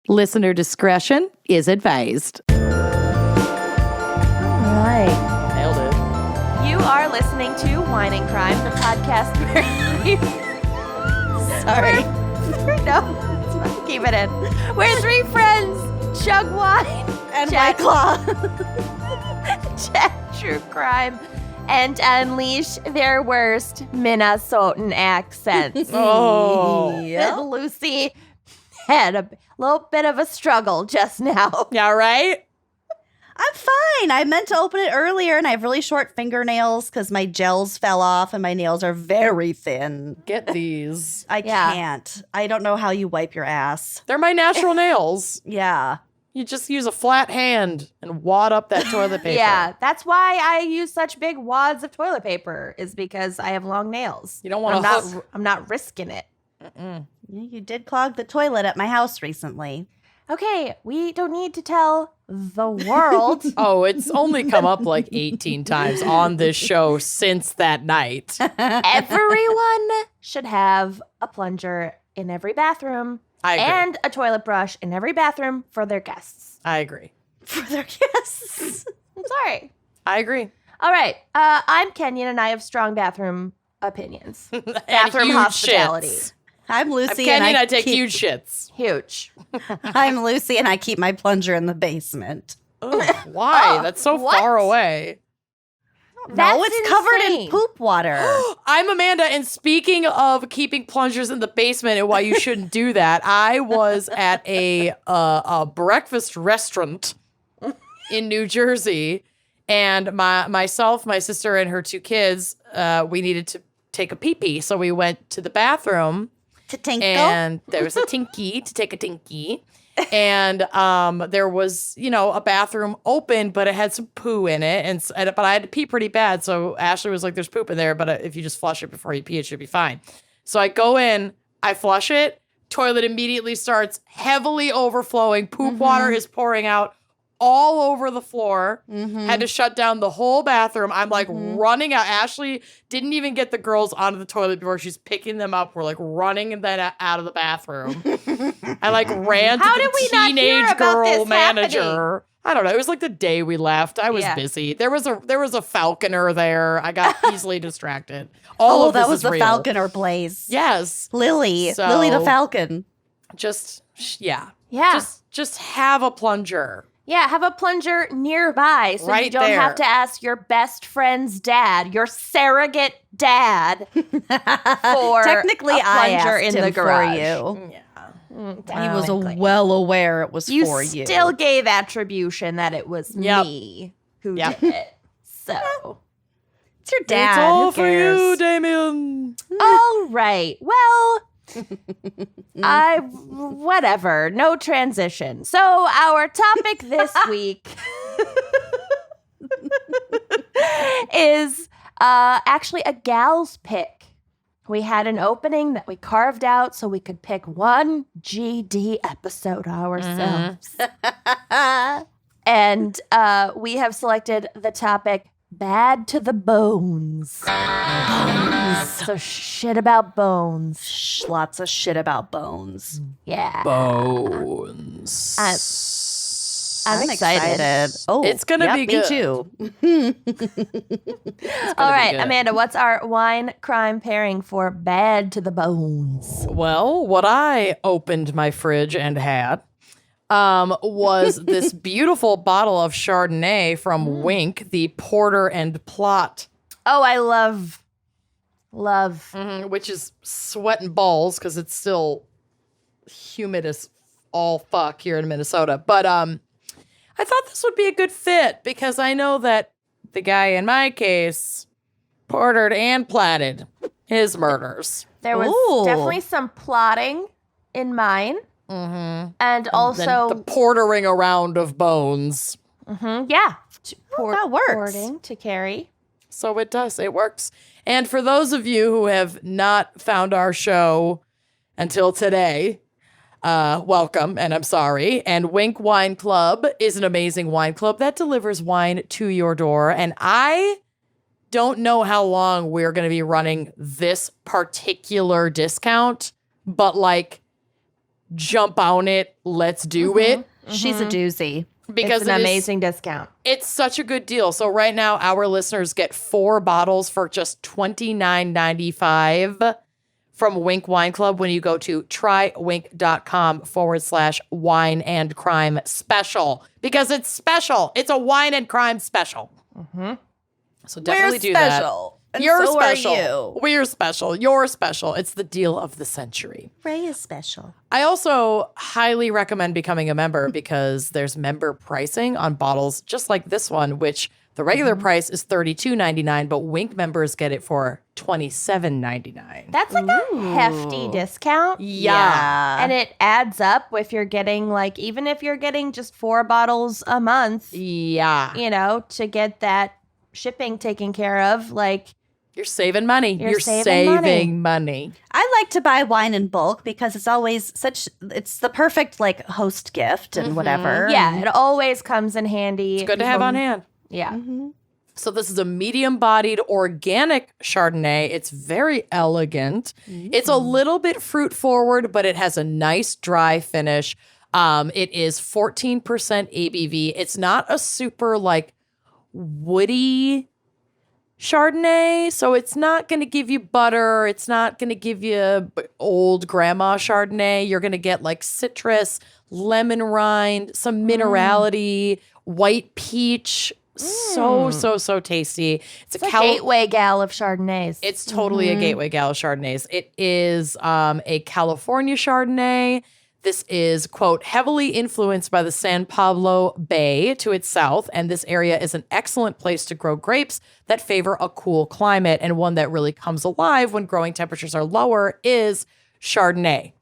Listener discretion is advised. All right. Nailed it. You are listening to Wine and Crime, the podcast Sorry. No, it's fine. Keep it in. Where three friends chug wine And White Claw. chat true crime, and unleash their worst Minnesotan accents. Oh. Yep. Lucy had a little bit of a struggle just now. Yeah, right? I'm fine. I meant to open it earlier, and I have really short fingernails because my gels fell off and my nails are very thin. Get these. I Yeah. can't. I don't know how you wipe your ass. They're my natural nails. Yeah. You just use a flat hand and wad up that toilet paper. Yeah, that's why I use such big wads of toilet paper, is because I have long nails. You don't want to I'm not risking it. You did clog the toilet at my house recently. Okay, we don't need to tell the world. Oh, it's only come up like 18 times on this show since that night. Everyone should have a plunger in every bathroom I agree. and a toilet brush in every bathroom for their guests. I agree. For their guests. I'm sorry. I agree. All right, I'm Kenyon and I have strong bathroom opinions. And Bathroom huge hospitality. shits. I'm I'm Lucy, Kenyon, and I take huge shits. Huge. I'm Lucy, and I keep my plunger in the basement. Ugh, why? Oh, That's so what? far away. No, it's covered in insane. poop water. I'm Amanda, and speaking of keeping plungers in the basement and why you shouldn't do that, I was at a breakfast restaurant in New Jersey, and myself, my sister, and her two kids, we needed to take a pee-pee, so we went to the bathroom. To tinkle. And there was a tinky to take a tinky. And there was, a bathroom open, but it had some poo in it. But I had to pee pretty bad. So Ashley was like, there's poop in there, but if you just flush it before you pee, it should be fine. So I go in, I flush it. Toilet immediately starts heavily overflowing. Poop water is pouring out all over the floor. Had to shut down the whole bathroom. I'm like running out. Ashley didn't even get the girls onto the toilet before she's picking them up. We're like running them out of the bathroom. I like ran How to did the we not hear teenage about girl this manager. happening? I don't know. It was like the day we left. I was Yeah. busy. There was a falconer there. I got easily distracted. All Oh, of that this was is the real. falconer blaze. Yes. Lily. So- Lily the falcon. Yeah. Yeah. Just have a plunger. Yeah, have a plunger nearby so you Right don't there. have to ask your best friend's dad, your surrogate dad, for Technically, a I plunger asked in him the garage. for you. Yeah. He was Technically. well aware it was You for you. still gave attribution that it was Yep. me who Yep. did it. So, It's your dad. It's all Who for you, cares? Damien. all right. Well, whatever. No transition. So, our topic this week is actually a gal's pick. We had an opening that we carved out so we could pick one GD episode ourselves. And we have selected the topic Bad to the Bones. So shit about bones. Lots of shit about bones. Yeah. Bones. I'm excited. Oh, It's gonna yep, be me good. too. All right, good. Amanda, what's our wine crime pairing for Bad to the Bones? Well, what I opened my fridge and had was this beautiful bottle of Chardonnay from Winc, the Porter and Plot, Oh, I love. which is sweating balls because it's still humid as all fuck here in Minnesota. But I thought this would be a good fit because I know that the guy in my case portered and platted his murders. There was Ooh. definitely some plotting in mine. Mm-hmm. And Then also, the portering around of bones. yeah. that works. Porting to carry. So it does. It works. And for those of you who have not found our show until today, welcome, and I'm sorry. And Winc Wine Club is an amazing wine club that delivers wine to your door. And I don't know how long we're going to be running this particular discount, but like jump on it. Let's do it. She's a doozy. Because it's an amazing discount. It's such a good deal. So right now, our listeners get 4 bottles for just $29.95 from Winc Wine Club when you go to trywinc.com/wine and crime special. Because it's special. It's a wine and crime special. So definitely do that. And You're so special. Are you. We're special. You're special. It's the deal of the century. Ray is special. I also highly recommend becoming a member because there's member pricing on bottles just like this one, which the regular price is $32.99, but Winc members get it for $27.99. That's like a hefty discount. Yeah. And it adds up if you're getting like, even if you're getting just 4 bottles a month, Yeah. you know, to get that shipping taken care of, like, You're saving money. You're saving money. I like to buy wine in bulk because it's always it's the perfect like host gift and whatever. yeah, it always comes in handy. It's good to have on hand. Yeah. So this is a medium-bodied organic Chardonnay. It's very elegant. It's a little bit fruit-forward, but it has a nice dry finish. It is 14% ABV. It's not a super like woody Chardonnay, so it's not going to give you butter. It's not going to give you old grandma Chardonnay. You're going to get like citrus, lemon rind, some minerality, white peach. So tasty. It's It's a gateway gal of Chardonnays. It's totally a gateway gal of Chardonnays. It is a California Chardonnay. This is, quote, heavily influenced by the San Pablo Bay to its south, and this area is an excellent place to grow grapes that favor a cool climate, and one that really comes alive when growing temperatures are lower is Chardonnay.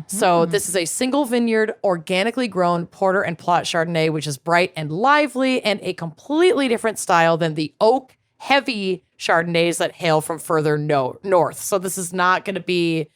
So this is a single vineyard, organically grown porter and plot Chardonnay, which is bright and lively and a completely different style than the oak-heavy Chardonnays that hail from further north. So this is not going to be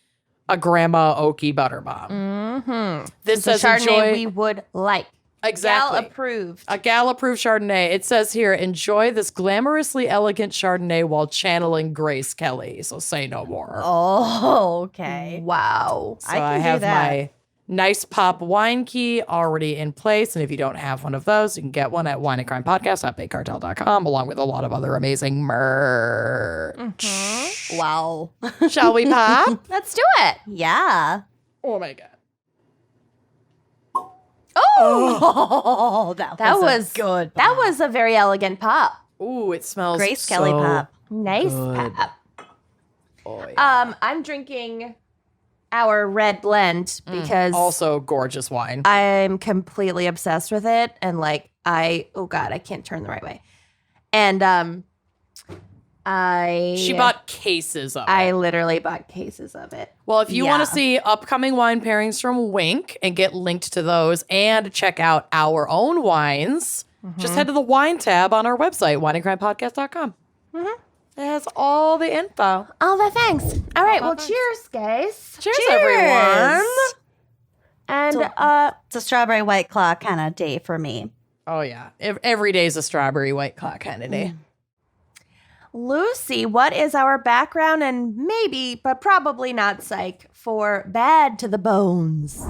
a grandma oaky butter bomb. This says Chardonnay enjoy. we would like. Exactly. Gal approved. A gal-approved Chardonnay. It says here, enjoy this glamorously elegant Chardonnay while channeling Grace Kelly. So say no more. Oh, okay. Wow. So I have my nice pop wine key already in place. And if you don't have one of those, you can get one at wineandcrimepodcast.bakecartel.com along with a lot of other amazing merch. Wow. Shall we pop? Let's do it. Yeah. Oh my God. Oh, that was good. That was a very elegant pop. Ooh, it smells Grace Kelly pop. Nice good. pop. Oh, yeah. I'm drinking our red blend because Also gorgeous wine. I'm completely obsessed with it, and like oh god, I can't turn the right way. And She bought cases of it. I literally bought cases of it. Well, if you want Yeah. to see upcoming wine pairings from Winc and get linked to those and check out our own wines, just head to the wine tab on our website, wineandcrimepodcast.com. It has all the info. All the thanks. All right, well, cheers, guys. Cheers, everyone. And It's a strawberry white claw kind of day for me. Oh, yeah. Every day is a strawberry white claw kind of day. Lucy, what is our background and maybe, but probably not psych, for Bad to the Bones?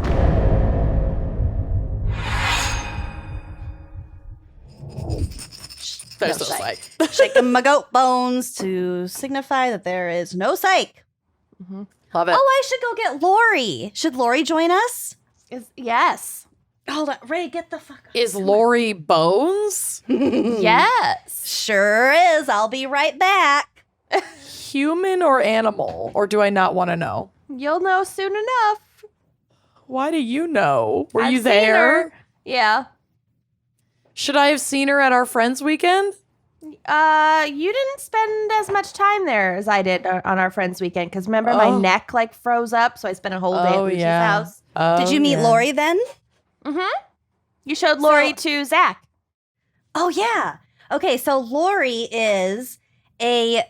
There's No no psych. psych. Shaking my goat bones to signify that there is no psych. Love it. Oh, I should go get Lori. Should Lori join us? Yes. Hold on. Ray, get the fuck up. Is Lori Bones Yes. Sure is. I'll be right back. human or animal? Or do I not want to know? You'll know soon enough. Why do you know? Were I've you seen there? her. Yeah. Should I have seen her at our friends weekend? You didn't spend as much time there as I did on our friends weekend because remember my neck like froze up, so I spent a whole day at Lucy's house. Did you meet Lori then? You showed Lori to Zach. Oh, yeah. Okay, so Lori is a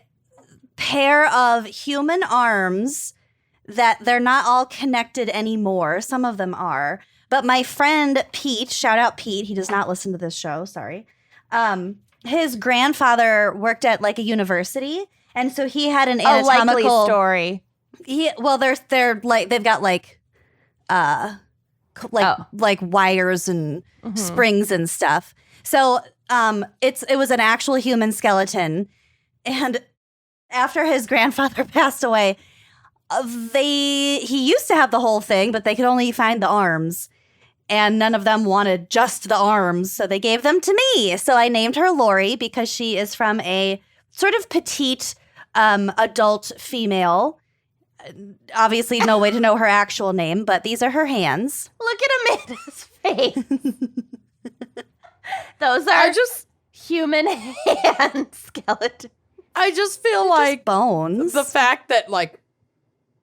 pair of human arms that they're not all connected anymore. Some of them are. But my friend Pete, shout out Pete, he does not listen to this show, sorry. His grandfather worked at like a university, and so he had an anatomical likely story. They're like they've got like like wires and springs and stuff. So it was an actual human skeleton. And after his grandfather passed away, he used to have the whole thing, but they could only find the arms. And none of them wanted just the arms, so they gave them to me. So I named her Lori because she is from a sort of petite adult female. Obviously, no way to know her actual name, but these are her hands. Look at Amanda's face. Those are just human hand skeletons. I just feel They're like just bones. the fact that like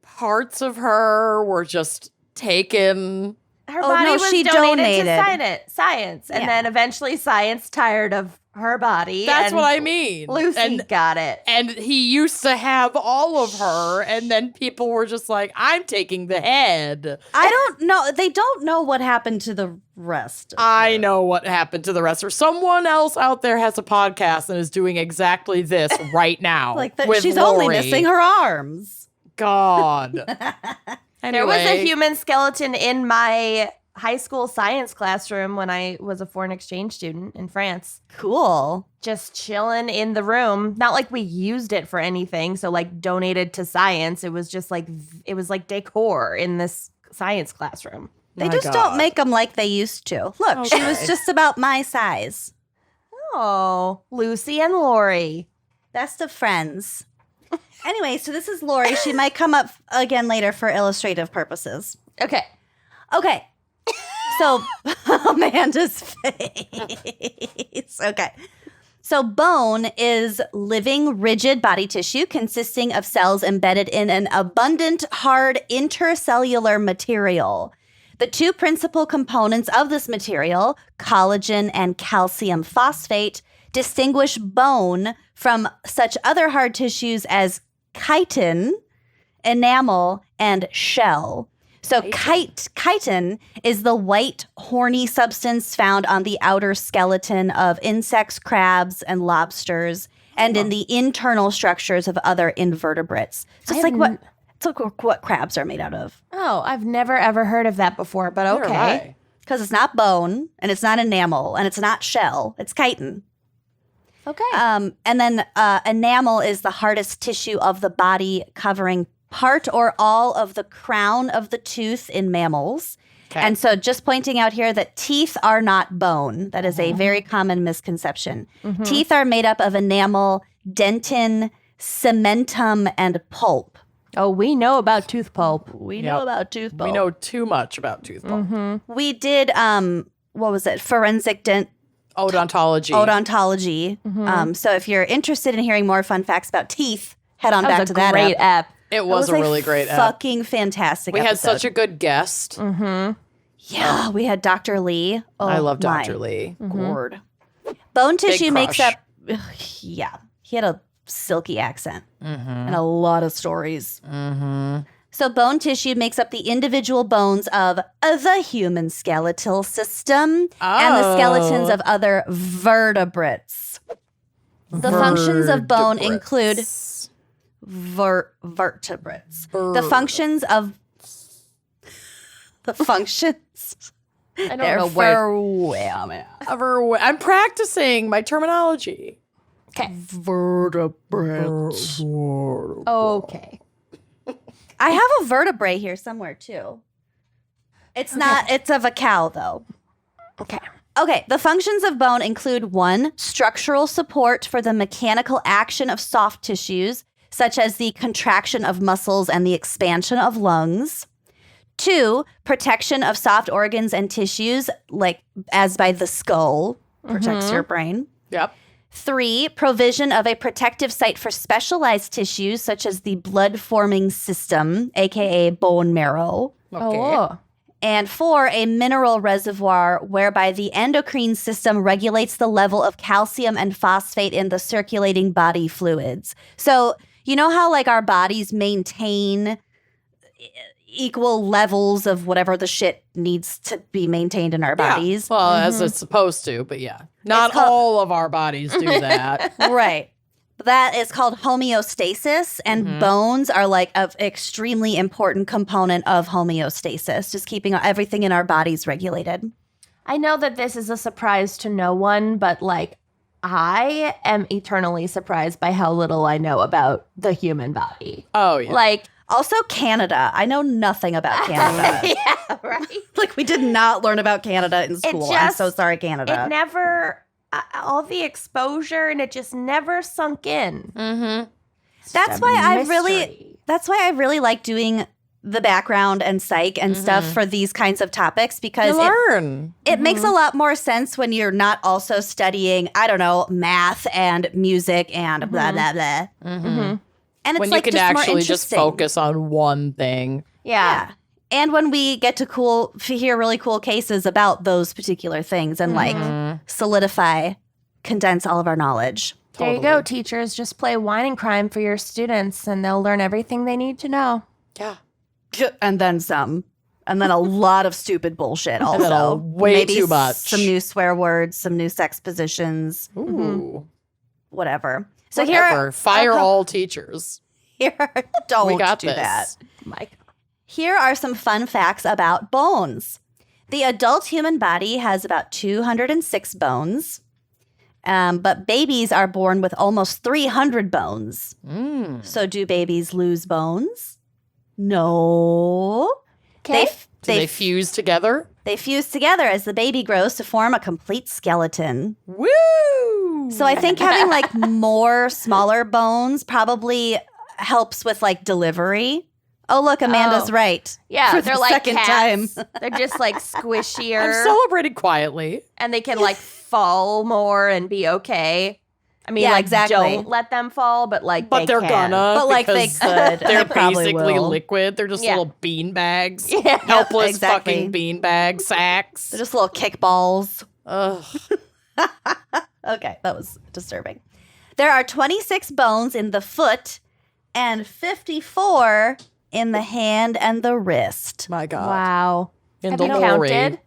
parts of her were just taken. Her body was she donated donated. to science. And then eventually science tired of her body. That's and what I mean. Lucy got it. And he used to have all of her, and then people were just like, I'm taking the head. I don't know. They don't know what happened to the rest. I know what happened to the rest. Or someone else out there has a podcast and is doing exactly this right now. with she's Lori. only missing her arms. God. Anyway. There was a human skeleton in my high school science classroom when I was a foreign exchange student in France. Cool. Just chilling in the room. Not like we used it for anything. So like donated to science. It was just like, it was like decor in this science classroom. They just don't make them like they used to. Look, she was just about my size. Oh, Lucy and Lori. Best of friends. Anyway, so this is Lori. She might come up again later for illustrative purposes. Okay. So Amanda's face. Okay. So bone is living, rigid body tissue consisting of cells embedded in an abundant, hard intercellular material. The two principal components of this material, collagen and calcium phosphate, distinguish bone from such other hard tissues as chitin, enamel, and shell. So chitin is the white, horny substance found on the outer skeleton of insects, crabs, and lobsters, and in the internal structures of other invertebrates. So it's like what crabs are made out of. Oh, I've never ever heard of that before, but okay. Because it's not bone, and it's not enamel, and it's not shell. It's chitin. Okay. And then enamel is the hardest tissue of the body, covering part or all of the crown of the tooth in mammals. Okay. And so just pointing out here that teeth are not bone. That is a very common misconception. Mm-hmm. Teeth are made up of enamel, dentin, cementum, and pulp. Oh, we know about tooth pulp. We know about tooth pulp. We know too much about tooth pulp. Mm-hmm. We did, what was it? Forensic Odontology. Mm-hmm. So if you're interested in hearing more fun facts about teeth, head on back to that great app. It was a really great app. Fucking fantastic We episode. had such a good guest. Mm-hmm. Yeah, we had Dr. Lee. Oh, I love Dr. Lee. Gourd. Bone tissue makes crush. up... Yeah, he had a silky accent and a lot of stories. Mm-hmm. So bone tissue makes up the individual bones of the human skeletal system and the skeletons of other vertebrates. The functions of bone include vertebrates. The functions of I don't know where. I'm practicing my terminology. Okay. Vertebrates. Okay. I have a vertebrae here somewhere too. It's of a cow though. Okay, the functions of bone include 1, structural support for the mechanical action of soft tissues, such as the contraction of muscles and the expansion of lungs. 2, protection of soft organs and tissues, like as by the skull, protects your brain. Yep. 3, provision of a protective site for specialized tissues, such as the blood-forming system, aka bone marrow. Okay. Oh. And 4, a mineral reservoir whereby the endocrine system regulates the level of calcium and phosphate in the circulating body fluids. So, you know how like our bodies maintain equal levels of whatever the shit needs to be maintained in our bodies? Well, as it's supposed to, but yeah. Not all of our bodies do that. Right. That is called homeostasis, and bones are like an extremely important component of homeostasis, just keeping everything in our bodies regulated. I know that this is a surprise to no one, but like I am eternally surprised by how little I know about the human body. Oh, yeah. Like, Also, Canada. I know nothing about Canada. yeah, right. Like, we did not learn about Canada in school. I'm so sorry, Canada. It never, all the exposure, and it just never sunk in. Mm-hmm. That's why I really like doing the background and psych and stuff for these kinds of topics, because You learn. it makes a lot more sense when you're not also studying, I don't know, math and music and blah, blah, blah. And it's When like you can just more actually just interesting. focus on one thing. Yeah. And when we get to hear really cool cases about those particular things and like solidify, condense all of our knowledge. There you go, teachers. Just play wine and crime for your students, and they'll learn everything they need to know. Yeah. And then some. And then a lot of stupid bullshit also. then way Maybe too much. Some new swear words, some new sex positions, Ooh. whatever. So Whatever. Fire all teachers. Don't We got do this. that. Mike. Here are some fun facts about bones. The adult human body has about 206 bones, but babies are born with almost 300 bones. So do babies lose bones? No. Okay. Do they fuse together? They fuse together as the baby grows to form a complete skeleton. Woo! So I think having like more smaller bones probably helps with like delivery. Oh, look, Amanda's right. Yeah, For they're the like second cats. time. They're just like squishier. I'm celebrating quietly. And they can like fall more and be okay. I mean, Yeah, like, exactly. don't let them fall, but like, But they're can. gonna. But, like, they because could. They're They probably basically will. liquid. They're just Yeah. little bean bags. Yeah. Helpless exactly. fucking bean bag sacks. They're just little kickballs. Ugh. Okay, that was disturbing. There are 26 bones in the foot and 54 in the hand and the wrist. My God. Wow. In Have the you lorry. counted?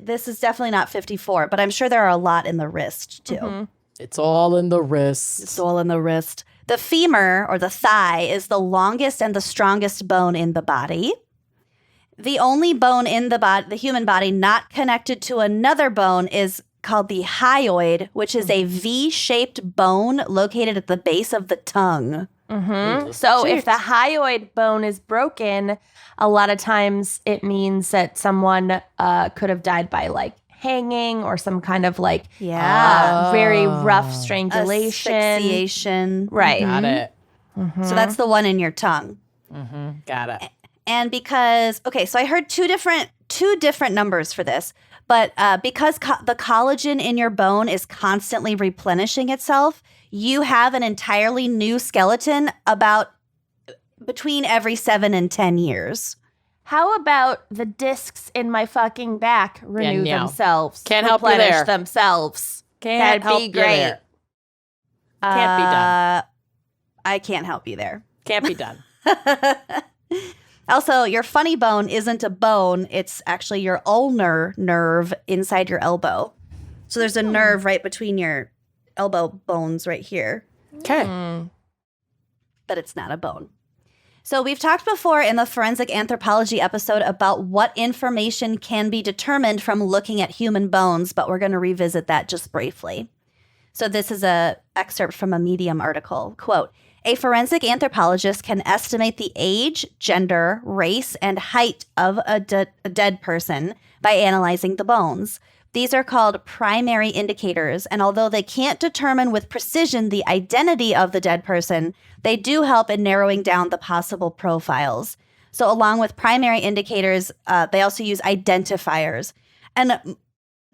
This is definitely not 54, but I'm sure there are a lot in the wrist too. It's all in the wrist. It's all in the wrist. The femur, or the thigh, is the longest and the strongest bone in the body. The only bone in the human body not connected to another bone is called the hyoid, which is a V-shaped bone located at the base of the tongue. So if the hyoid bone is broken, a lot of times it means that someone could have died by like hanging or some kind of like very rough strangulation. Asphyxiation. Right. Got it. So that's the one in your tongue. Got it. And because, okay, so I heard two different numbers for this, but because the collagen in your bone is constantly replenishing itself, you have an entirely new skeleton about between every 7 and 10 years. How about the discs in my fucking back renew no. themselves? Can't help you replenish there. themselves. Can't That'd help be you great. there. Can't be done. I can't help you there. Can't be done. Also, your funny bone isn't a bone. It's actually your ulnar nerve inside your elbow. So there's a nerve right between your elbow bones right here, Okay. but it's not a bone. So we've talked before in the forensic anthropology episode about what information can be determined from looking at human bones, but we're going to revisit that just briefly. So this is an excerpt from a Medium article. Quote, a forensic anthropologist can estimate the age, gender, race, and height of a dead person by analyzing the bones. These are called primary indicators, and although they can't determine with precision the identity of the dead person, they do help in narrowing down the possible profiles. So along with primary indicators, they also use identifiers. And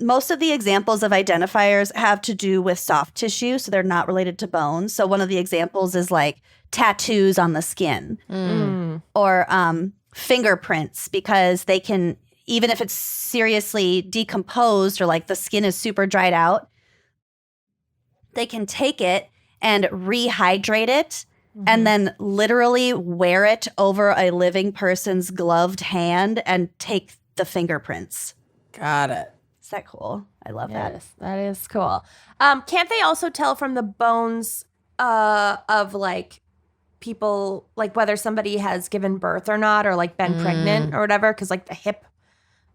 most of the examples of identifiers have to do with soft tissue, so they're not related to bones. So one of the examples is like tattoos on the skin or fingerprints, because they can, even if it's seriously decomposed or like the skin is super dried out, they can take it and rehydrate it and then literally wear it over a living person's gloved hand and take the fingerprints. Got it. Is that cool? I love that. Yes, that is cool. Can't they also tell from the bones of like people, like whether somebody has given birth or not, or like been pregnant or whatever, because like the hip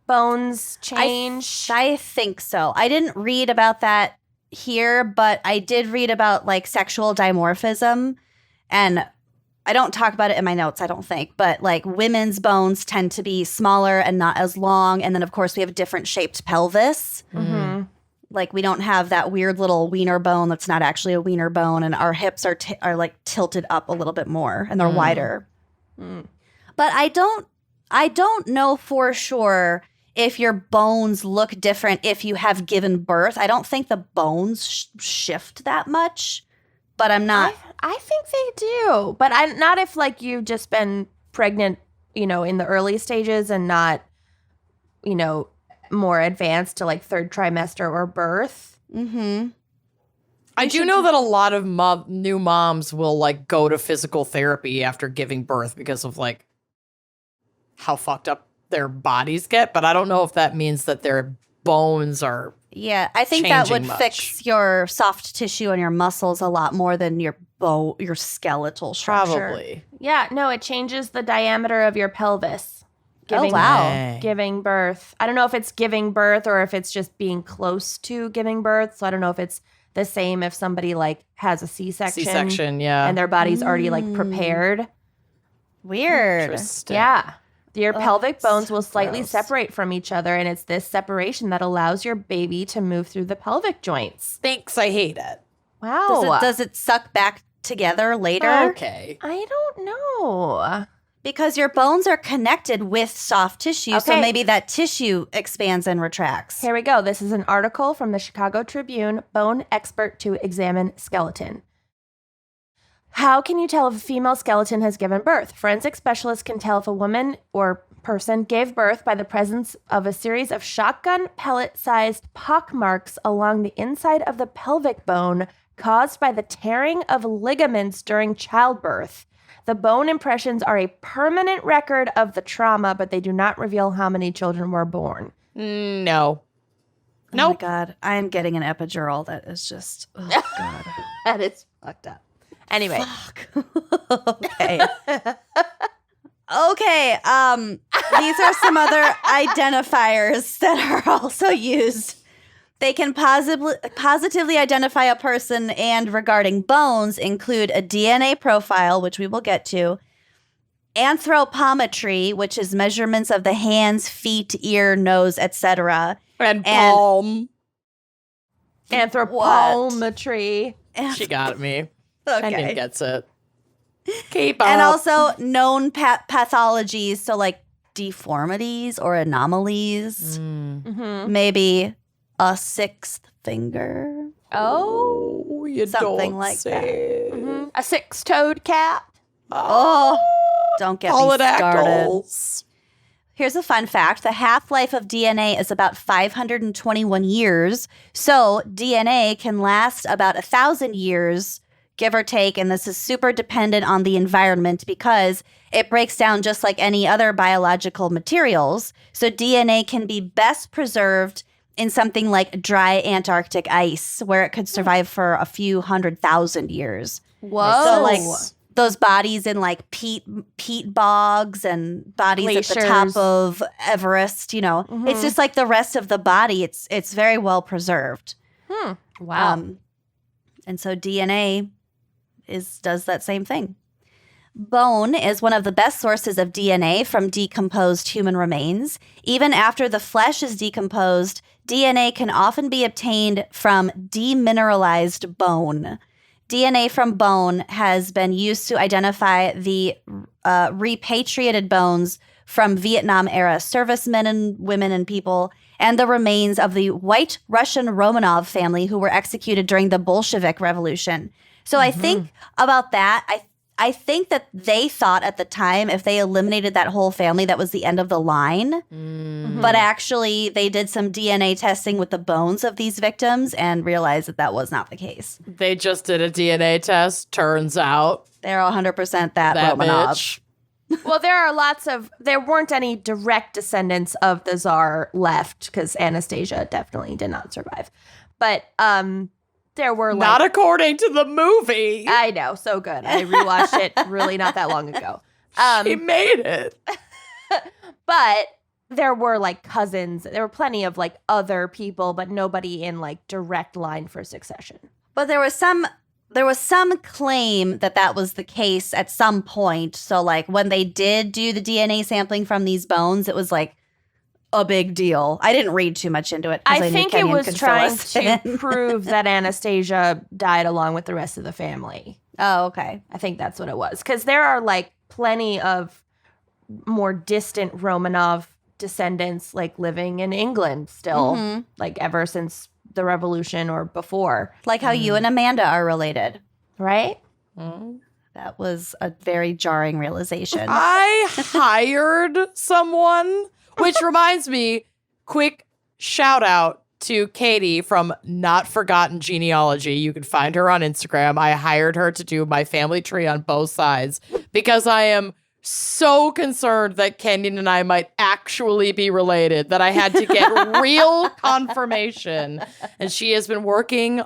bones change. I think so. I didn't read about that here, but I did read about like sexual dimorphism, and I don't talk about it in my notes, I don't think, but like women's bones tend to be smaller and not as long, and then of course we have a different shaped pelvis. Mm-hmm. Like we don't have that weird little wiener bone that's not actually a wiener bone, and our hips are like tilted up a little bit more and they're wider. But I don't know for sure if your bones look different if you have given birth. I don't think the bones shift that much, but I'm not. I think they do, but not if like you've just been pregnant, in the early stages and not, more advanced to like third trimester or birth. Mm-hmm. I do know that a lot of new moms will like go to physical therapy after giving birth because of like how fucked up their bodies get, but I don't know if that means that their bones are I think that would much. fix your soft tissue and your muscles a lot more than your skeletal structure. Probably. Yeah, no, it changes the diameter of your pelvis. Giving birth. I don't know if it's giving birth or if it's just being close to giving birth. So I don't know if it's the same if somebody like has a C-section. Yeah. And their body's already like prepared. Weird. Interesting. Yeah. Your pelvic bones will slightly gross. separate from each other, and it's this separation that allows your baby to move through the pelvic joints. Thanks, I hate it. Wow. Does it suck back together later? Okay. I don't know. Because your bones are connected with soft tissue, so Okay. maybe that tissue expands and retracts. Here we go. This is an article from the Chicago Tribune, Bone Expert to Examine Skeleton. How can you tell if a female skeleton has given birth? Forensic specialists can tell if a woman or person gave birth by the presence of a series of shotgun pellet-sized pockmarks along the inside of the pelvic bone caused by the tearing of ligaments during childbirth. The bone impressions are a permanent record of the trauma, but they do not reveal how many children were born. No. Oh Nope. my God. I am getting an epidural that is just, oh God. That is fucked up. Anyway. Okay. Okay. These are some other identifiers that are also used. They can positively identify a person, and regarding bones include a DNA profile, which we will get to, anthropometry, which is measurements of the hands, feet, ear, nose, etc. And palm. Anthropometry. She got me. Okay. Kenyon gets it. Keep up. And also known pathologies, so like deformities or anomalies. Mm-hmm. Maybe a sixth finger. Oh. You something don't like say. Mm-hmm. A six-toed cat. Oh, don't get me started. Polydactyls. Here's a fun fact. The half-life of DNA is about 521 years. So DNA can last about 1,000 years, give or take. And this is super dependent on the environment because it breaks down just like any other biological materials. So DNA can be best preserved in something like dry Antarctic ice, where it could survive for a few 100,000 years. Whoa. So like those bodies in like peat bogs and bodies at the top Glaciers. of Everest, it's just like the rest of the body. It's very well preserved. Wow. And so DNA does that same thing. Bone is one of the best sources of DNA from decomposed human remains. Even after the flesh is decomposed, DNA can often be obtained from demineralized bone. DNA from bone has been used to identify the repatriated bones from Vietnam-era servicemen and women and people, and the remains of the white Russian Romanov family who were executed during the Bolshevik Revolution. So I think about that. I think that they thought at the time if they eliminated that whole family, that was the end of the line. But actually, they did some DNA testing with the bones of these victims and realized that that was not the case. They just did a DNA test. Turns out They're 100% that that Romanov. bitch. Well, there weren't any direct descendants of the Tsar left because Anastasia definitely did not survive. But there were like... Not according to the movie. I know, so good. I rewatched it really not that long ago. She made it. But there were like cousins. There were plenty of like other people, but nobody in like direct line for succession. But there was some claim that was the case at some point. So like when they did do the DNA sampling from these bones, it was like a big deal. I didn't read too much into it. I think it was trying to prove that Anastasia died along with the rest of the family. Oh, okay. I think that's what it was. Because there are like plenty of more distant Romanov descendants like living in England still, like ever since the revolution or before. Like how you and Amanda are related. Right? That was a very jarring realization. I hired someone, which reminds me, quick shout out to Katie from Not Forgotten Genealogy. You can find her on Instagram. I hired her to do my family tree on both sides because I am so concerned that Kenyon and I might actually be related that I had to get real confirmation. And she has been working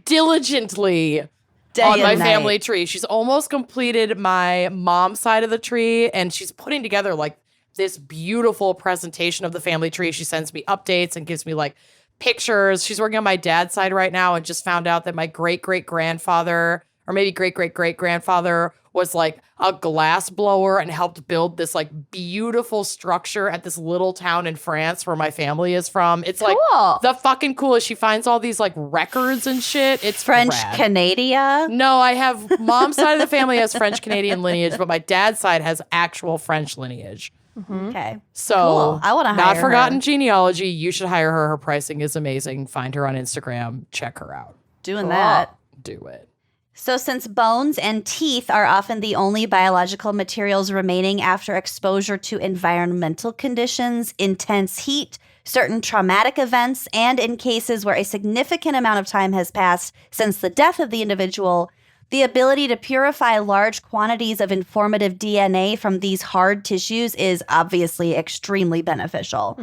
diligently on my family tree. She's almost completed my mom's side of the tree, and she's putting together like this beautiful presentation of the family tree. She sends me updates and gives me like pictures. She's working on my dad's side right now and just found out that my great-great-grandfather, or maybe great-great-great-grandfather, was like a glass blower and helped build this like beautiful structure at this little town in France where my family is from. It's like the fucking coolest. She finds all these like records and shit. It's French rad. Canadian. No, I have mom's side of the family has French Canadian lineage, but my dad's side has actual French lineage. Okay. So cool. I want to hire Not Forgotten her. Genealogy. You should hire her. Her pricing is amazing. Find her on Instagram. Check her out. Doing that. Do it. So since bones and teeth are often the only biological materials remaining after exposure to environmental conditions, intense heat, certain traumatic events, and in cases where a significant amount of time has passed since the death of the individual, the ability to purify large quantities of informative DNA from these hard tissues is obviously extremely beneficial.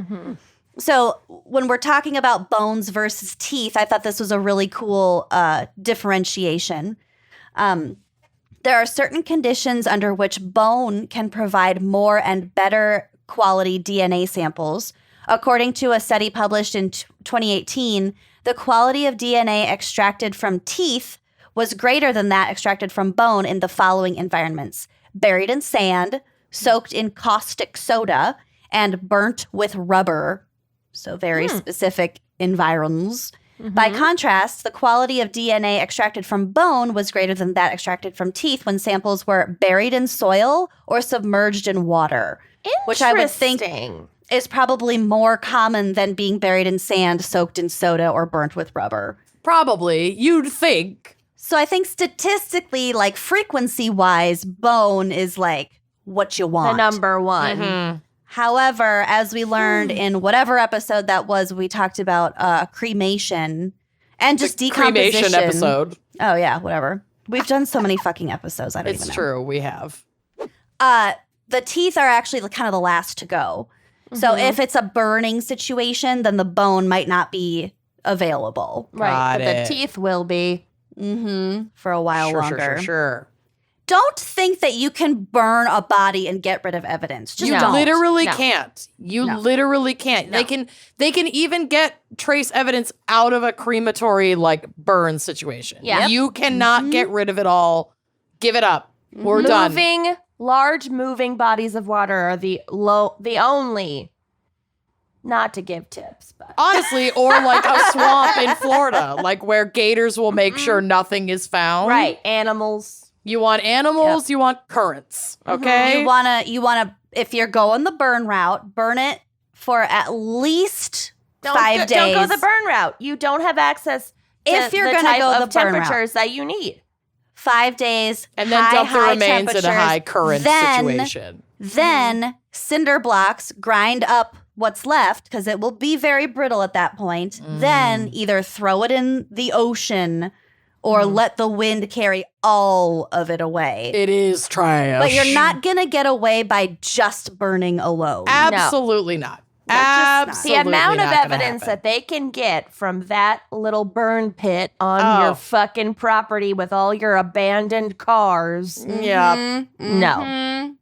So when we're talking about bones versus teeth, I thought this was a really cool differentiation. There are certain conditions under which bone can provide more and better quality DNA samples. According to a study published in 2018, the quality of DNA extracted from teeth was greater than that extracted from bone in the following environments: buried in sand, soaked in caustic soda, and burnt with rubber. So very specific environs. By contrast, the quality of DNA extracted from bone was greater than that extracted from teeth when samples were buried in soil or submerged in water, which I would think is probably more common than being buried in sand, soaked in soda, or burnt with rubber. Probably. You'd think. So I think statistically, like frequency-wise, bone is like what you want. The number one. However, as we learned in whatever episode that was, we talked about cremation and just decomposition. Cremation episode. Oh, yeah, whatever. We've done so many fucking episodes. I don't even know. It's true. We have. The teeth are actually kind of the last to go. So if it's a burning situation, then the bone might not be available. Right. But it. the teeth will be. For a while Sure, longer. Sure. Don't think that you can burn a body and get rid of evidence. Just You don't. literally can't. You literally can't. No. They can even get trace evidence out of a crematory like burn situation. Yeah. You cannot get rid of it all. Give it up. We're done. Large moving bodies of water are the only, not to give tips, but Honestly, or like a swamp in Florida, like where gators will make sure nothing is found. right, animals. You want animals, you want currents. Okay. You wanna if you're going the burn route, burn it for at least 5 days. Don't go the burn route. You don't have access to If you're the gonna type go of the burn route. temperatures that you need. 5 days. And then dump the remains in a high current situation. Then cinder blocks, grind up what's left because it will be very brittle at that point. Then either throw it in the ocean or let the wind carry all of it away. It is trash. But you're not going to get away by just burning alone. Absolutely not. Absolutely The amount of not gonna evidence happen. that they can get from that little burn pit on your fucking property with all your abandoned cars. Yeah. No.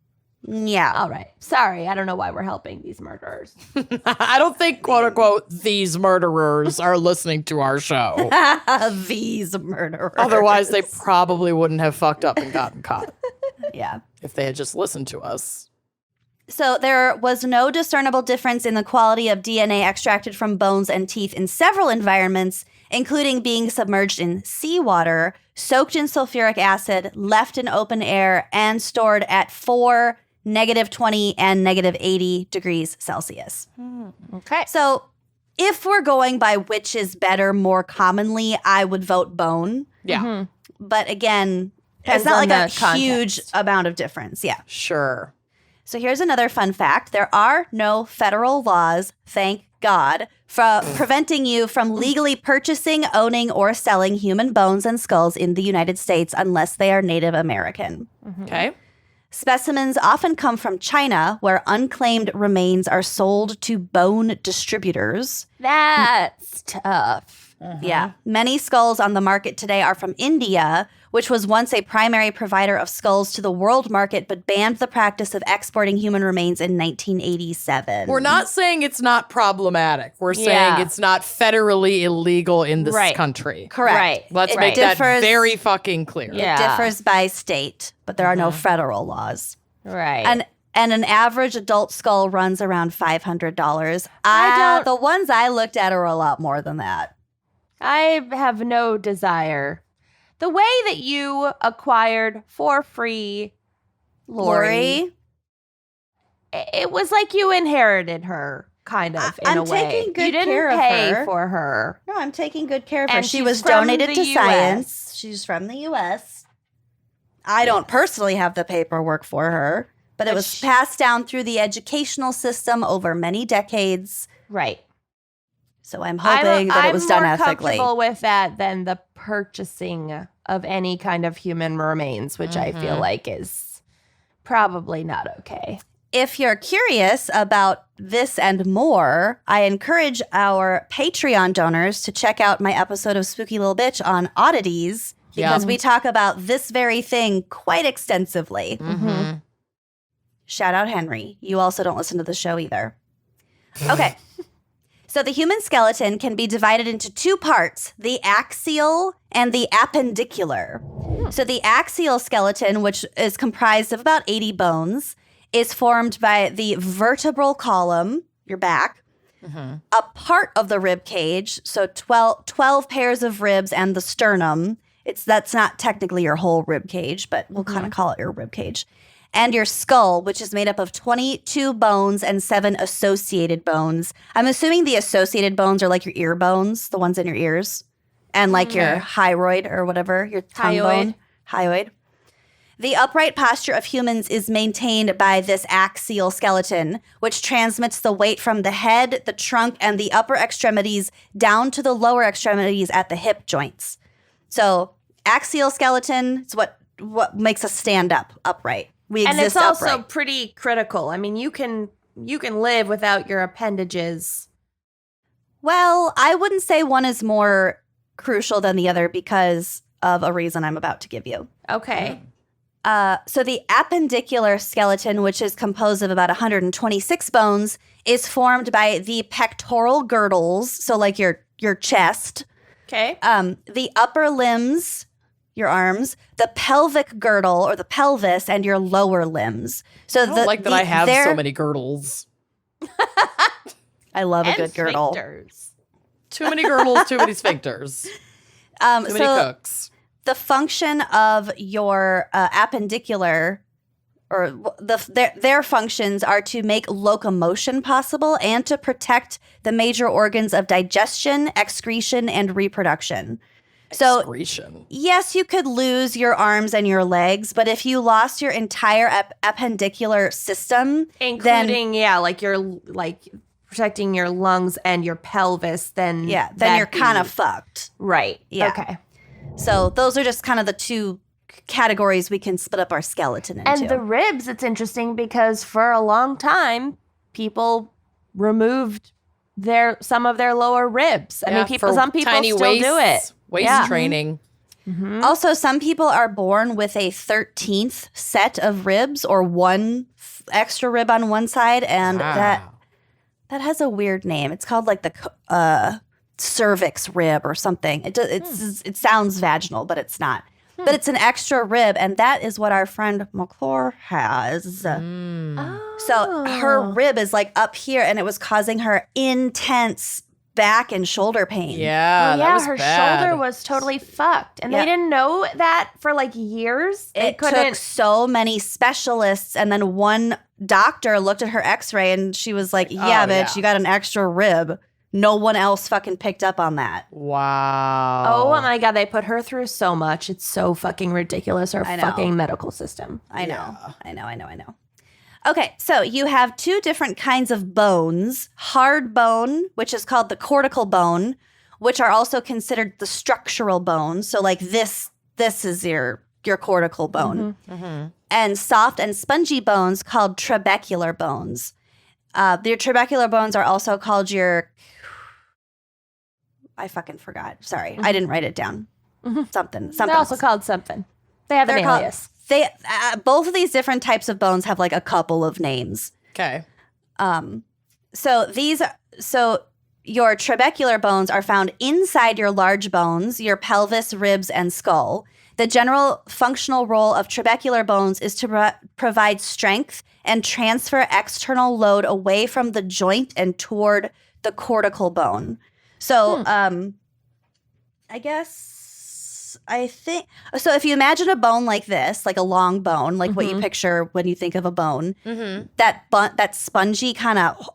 Yeah. All right. Sorry. I don't know why we're helping these murderers. I don't think, quote unquote, these murderers are listening to our show. These murderers. Otherwise, they probably wouldn't have fucked up and gotten caught Yeah. if they had just listened to us. So there was no discernible difference in the quality of DNA extracted from bones and teeth in several environments, including being submerged in seawater, soaked in sulfuric acid, left in open air, and stored at -20 and -80 degrees Celsius. Okay. So if we're going by which is better more commonly, I would vote bone. Yeah. But again, Depends it's not on like a the context. huge amount of difference. Yeah. Sure. So here's another fun fact. There are no federal laws, thank God, for preventing you from legally purchasing, owning, or selling human bones and skulls in the United States unless they are Native American. Okay. Specimens often come from China, where unclaimed remains are sold to bone distributors. That's tough. Yeah. Many skulls on the market today are from India, which was once a primary provider of skulls to the world market, but banned the practice of exporting human remains in 1987. We're not saying it's not problematic. We're saying Yeah. it's not federally illegal in this Right. country. Correct. Right. Let's It make that differs- very fucking clear. Yeah. It differs by state, but there are no federal laws. Right. And an average adult skull runs around $500. The ones I looked at are a lot more than that. I have no desire. The way that you acquired for free Lori, it was like you inherited her, kind of, in I'm a way. taking good you didn't care of pay her. for her. No, I'm taking good care of her. And She she's was from donated the to US. science. She's from the U.S. I don't personally have the paperwork for her, but it But was passed down through the educational system over many decades. Right. So I'm hoping that it was done I'm more ethically. comfortable with that than the purchasing of any kind of human remains, which I feel like is probably not okay. If you're curious about this and more, I encourage our Patreon donors to check out my episode of Spooky Little Bitch on oddities, because we talk about this very thing quite extensively. Shout out Henry. You also don't listen to the show either. Okay. So the human skeleton can be divided into two parts, the axial and the appendicular. So the axial skeleton, which is comprised of about 80 bones, is formed by the vertebral column, your back, a part of the rib cage, so 12 pairs of ribs, and the sternum. That's not technically your whole rib cage, but we'll kind of call it your rib cage. And your skull, which is made up of 22 bones and 7 associated bones. I'm assuming the associated bones are like your ear bones, the ones in your ears, and like your hyoid or whatever, your tongue bone. Hyoid. The upright posture of humans is maintained by this axial skeleton, which transmits the weight from the head, the trunk, and the upper extremities down to the lower extremities at the hip joints. So axial skeleton is what makes us stand upright. We exist And it's also upright. pretty critical. I mean, you can live without your appendages. Well, I wouldn't say one is more crucial than the other because of a reason I'm about to give you. Okay. So the appendicular skeleton, which is composed of about 126 bones, is formed by the pectoral girdles, so like your chest, Okay. the upper limbs, your arms, the pelvic girdle or the pelvis, and your lower limbs. So I don't like that I have they're- so many girdles. I love a And good girdle. sphincters. Too many girdles, too many sphincters, too many cooks. The function of your appendicular, or their functions are to make locomotion possible and to protect the major organs of digestion, excretion, and reproduction. So Excretion. yes, you could lose your arms and your legs, but if you lost your entire appendicular system, Including, like your protecting your lungs and your pelvis, then then that'd you're kind be- of fucked. right. Yeah. Okay. So those are just kind of the two categories we can split up our skeleton into. And the ribs, it's interesting because for a long time, people removed some of their lower ribs. I mean, some people tiny still do it. Waist training. Mm-hmm. Also, some people are born with a 13th set of ribs or one extra rib on one side, and that has a weird name. It's called like the cervix rib or something. It sounds vaginal, but it's not. But it's an extra rib, and that is what our friend McClure has. So her rib is like up here, and it was causing her intense back and shoulder pain. Yeah, that was her bad. shoulder was totally fucked, and they didn't know that for like years. It took so many specialists, and then one doctor looked at her X-ray, and she was like, "Yeah, bitch, you got an extra rib." No one else fucking picked up on that. Wow. Oh my God, they put her through so much. It's so fucking ridiculous, our fucking medical system. I know. Okay, so you have two different kinds of bones. Hard bone, which is called the cortical bone, which are also considered the structural bone. So like this is your cortical bone. And soft and spongy bones called trabecular bones. Your trabecular bones are also called your... I fucking forgot. Sorry. I didn't write it down. Something. They're also called something. They have an alias. Both of these different types of bones have like a couple of names. Okay. So your trabecular bones are found inside your large bones, your pelvis, ribs, and skull. The general functional role of trabecular bones is to provide strength and transfer external load away from the joint and toward the cortical bone. So, I think so. If you imagine a bone like this, like a long bone, like what you picture when you think of a bone, that spongy kind of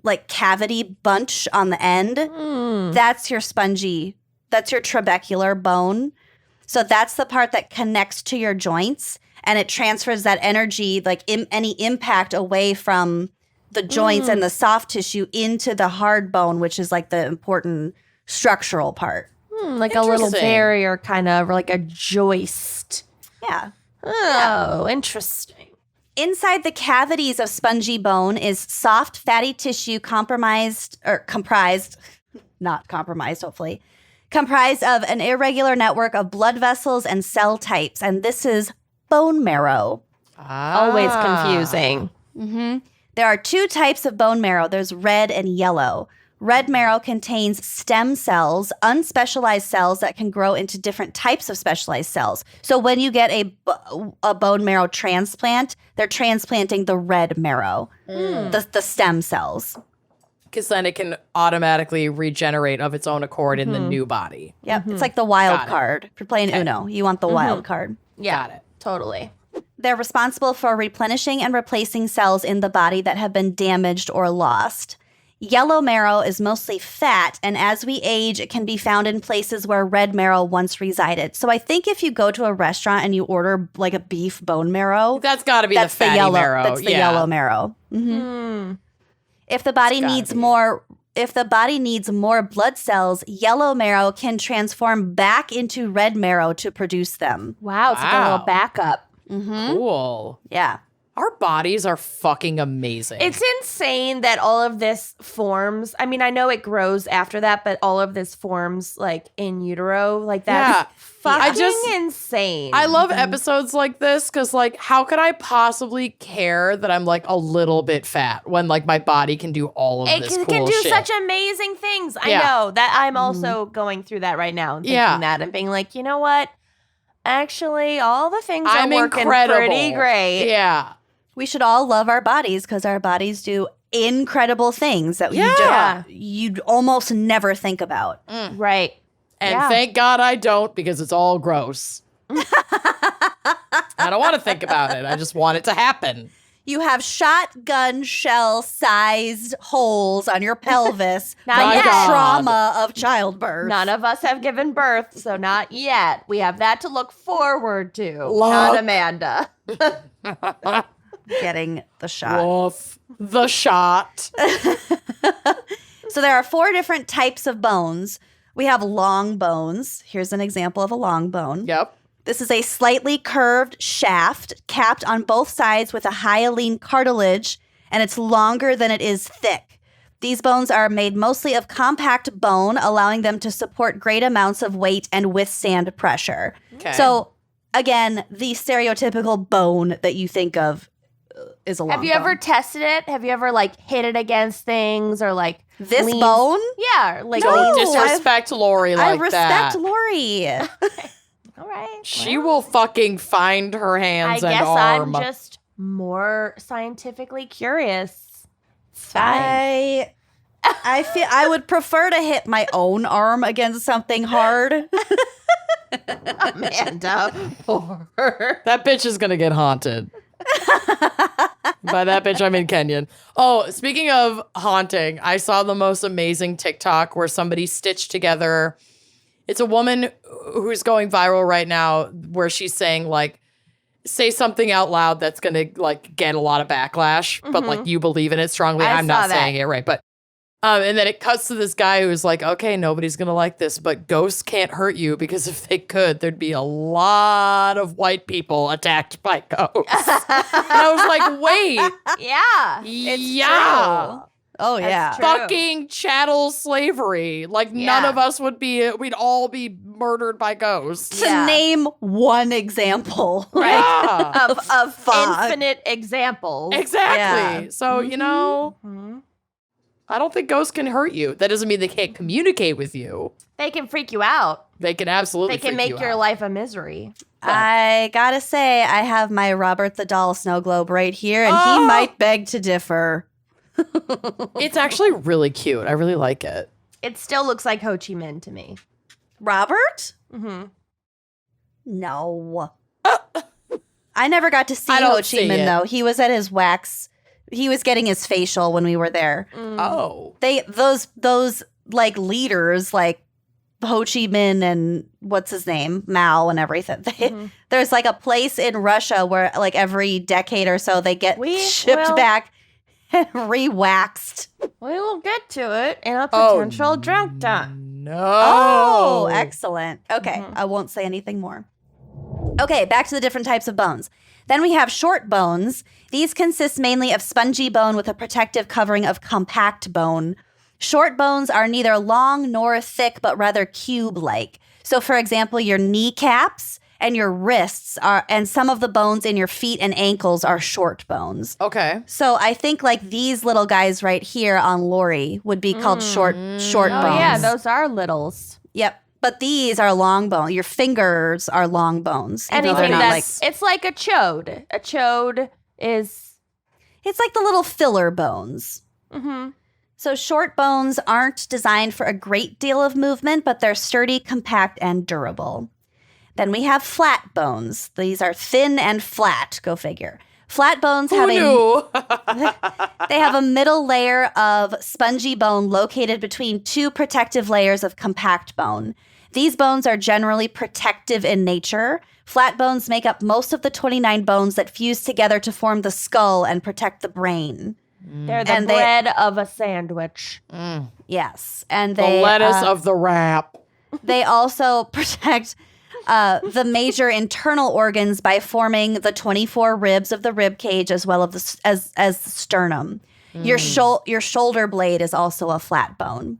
like cavity bunch on the end, that's your trabecular bone. So that's the part that connects to your joints, and it transfers that energy, like any impact away from the joints and the soft tissue into the hard bone, which is like the important structural part. Like a little barrier, kind of, or like a joist. Yeah. Oh, interesting. Inside the cavities of spongy bone is soft, fatty tissue comprised of an irregular network of blood vessels and cell types, and this is bone marrow. Always confusing. There are two types of bone marrow. There's red and yellow. Red marrow contains stem cells, unspecialized cells that can grow into different types of specialized cells. So when you get a bone marrow transplant, they're transplanting the red marrow, the stem cells. Because then it can automatically regenerate of its own accord in the new body. Yep, it's like the wild card. If you're playing Uno, you want the wild card. Yeah, Got it. Totally. They're responsible for replenishing and replacing cells in the body that have been damaged or lost. Yellow marrow is mostly fat, and as we age, it can be found in places where red marrow once resided. So I think if you go to a restaurant and you order like a beef bone marrow, that's got to be the fatty marrow. That's the yellow marrow. If the body needs more blood cells, yellow marrow can transform back into red marrow to produce them. Wow, it's like a little backup. Cool. Yeah. Our bodies are fucking amazing. It's insane that all of this forms. I mean, I know it grows after that, but all of this forms like in utero. Like that's fucking insane. I love episodes like this because, like, how could I possibly care that I'm like a little bit fat when like my body can do all of this cool shit? It can do such amazing things. I know that I'm also going through that right now and thinking that and being like, you know what? Actually, all the things are working pretty great. Yeah. We should all love our bodies because our bodies do incredible things that you'd almost never think about. Right. And thank God I don't, because it's all gross. I don't want to think about it. I just want it to happen. You have shotgun shell-sized holes on your pelvis from the trauma of childbirth. None of us have given birth, so not yet. We have that to look forward to. Not Amanda. Getting the shot. Woof. The shot. So there are 4 different types of bones. We have long bones. Here's an example of a long bone. Yep. This is a slightly curved shaft capped on both sides with a hyaline cartilage and it's longer than it is thick. These bones are made mostly of compact bone, allowing them to support great amounts of weight and withstand pressure. Okay. So, again, the stereotypical bone that you think of is a long Have you ever tested it? Have you ever like hit it against things or like This leans- bone? Yeah, like No. Don't leans- disrespect Lori like I respect that. Lori. All right. She will fucking find her I hands and guess arm. I'm just more scientifically curious. It's fine. I feel I would prefer to hit my own arm against something hard. Amanda. Poor. That bitch is gonna get haunted. By that bitch, I mean Kenyan. Oh, speaking of haunting, I saw the most amazing TikTok where somebody stitched together. It's a woman who's going viral right now where she's saying, like, say something out loud that's gonna, like, get a lot of backlash, but, like, you believe in it strongly. I I'm not saw that. saying it right, but. And then it cuts to this guy who's like, okay, nobody's going to like this, but ghosts can't hurt you because if they could, there'd be a lot of white people attacked by ghosts. And I was like, wait. Yeah. It's Yeah. true. Oh, That's yeah. true. Fucking chattel slavery. Like, none Yeah. of us we'd all be murdered by ghosts. To Yeah. name one example. Yeah. Of Fuck. infinite examples. Exactly. Yeah. So, you know, Mhm. I don't think ghosts can hurt you. That doesn't mean they can't communicate with you. They can freak you out. They can absolutely They can freak make you your out. life a misery. I gotta say, I have my Robert the Doll snow globe right here, and Oh! he might beg to differ. It's actually really cute. I really like it. It still looks like Ho Chi Minh to me. Robert? Mm-hmm. No. I never got to see I don't Ho Chi see Minh, it. though. He was at his wax. He was getting his facial when we were there. Oh. Those like leaders, like Ho Chi Minh and what's his name, Mao and everything. There's like a place in Russia where like every decade or so they get We shipped will- back and re-waxed. We will get to it in a Oh, potential drunk time. No. Oh, excellent. Okay, Mhm. I won't say anything more. Okay, back to the different types of bones. Then we have short bones. These consist mainly of spongy bone with a protective covering of compact bone. Short bones are neither long nor thick, but rather cube-like. So, for example, your kneecaps and your wrists are, and some of the bones in your feet and ankles are short bones. Okay. So I think like these little guys right here on Lori would be called short Oh, bones. yeah, those are littles. Yep. But these are long bones. Your fingers are long bones. even though they're Anything not that's, it's like a chode. A chode is, it's like the little filler bones. mm-hmm. So short bones aren't designed for a great deal of movement, but they're sturdy, compact, and durable. Then we have flat bones. These are thin and flat. Go figure. Flat bones Who have knew? they have a middle layer of spongy bone located between two protective layers of compact bone. These bones are generally protective in nature. Flat bones make up most of the 29 bones that fuse together to form the skull and protect the brain. They're the And they- bread of a sandwich. Yes, and The they lettuce of the wrap. they also protect the major internal organs by forming the 24 ribs of the rib cage as well as the sternum. Your shoulder blade is also a flat bone.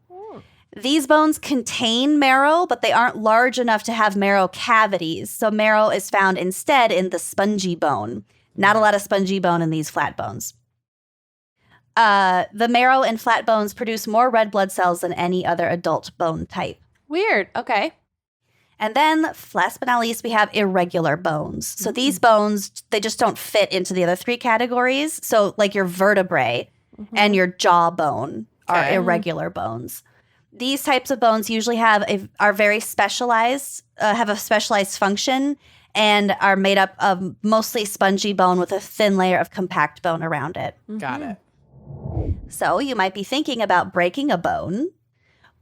These bones contain marrow, but they aren't large enough to have marrow cavities. So marrow is found instead in the spongy bone. Not a lot of spongy bone in these flat bones. The marrow in flat bones produce more red blood cells than any other adult bone type. Weird. Okay. And then, last but not least, we have irregular bones. So these bones, they just don't fit into the other three categories. So like your vertebrae and your jawbone are Okay. irregular bones. These types of bones usually are very specialized, have a specialized function, and are made up of mostly spongy bone with a thin layer of compact bone around it. Got it. So you might be thinking about breaking a bone.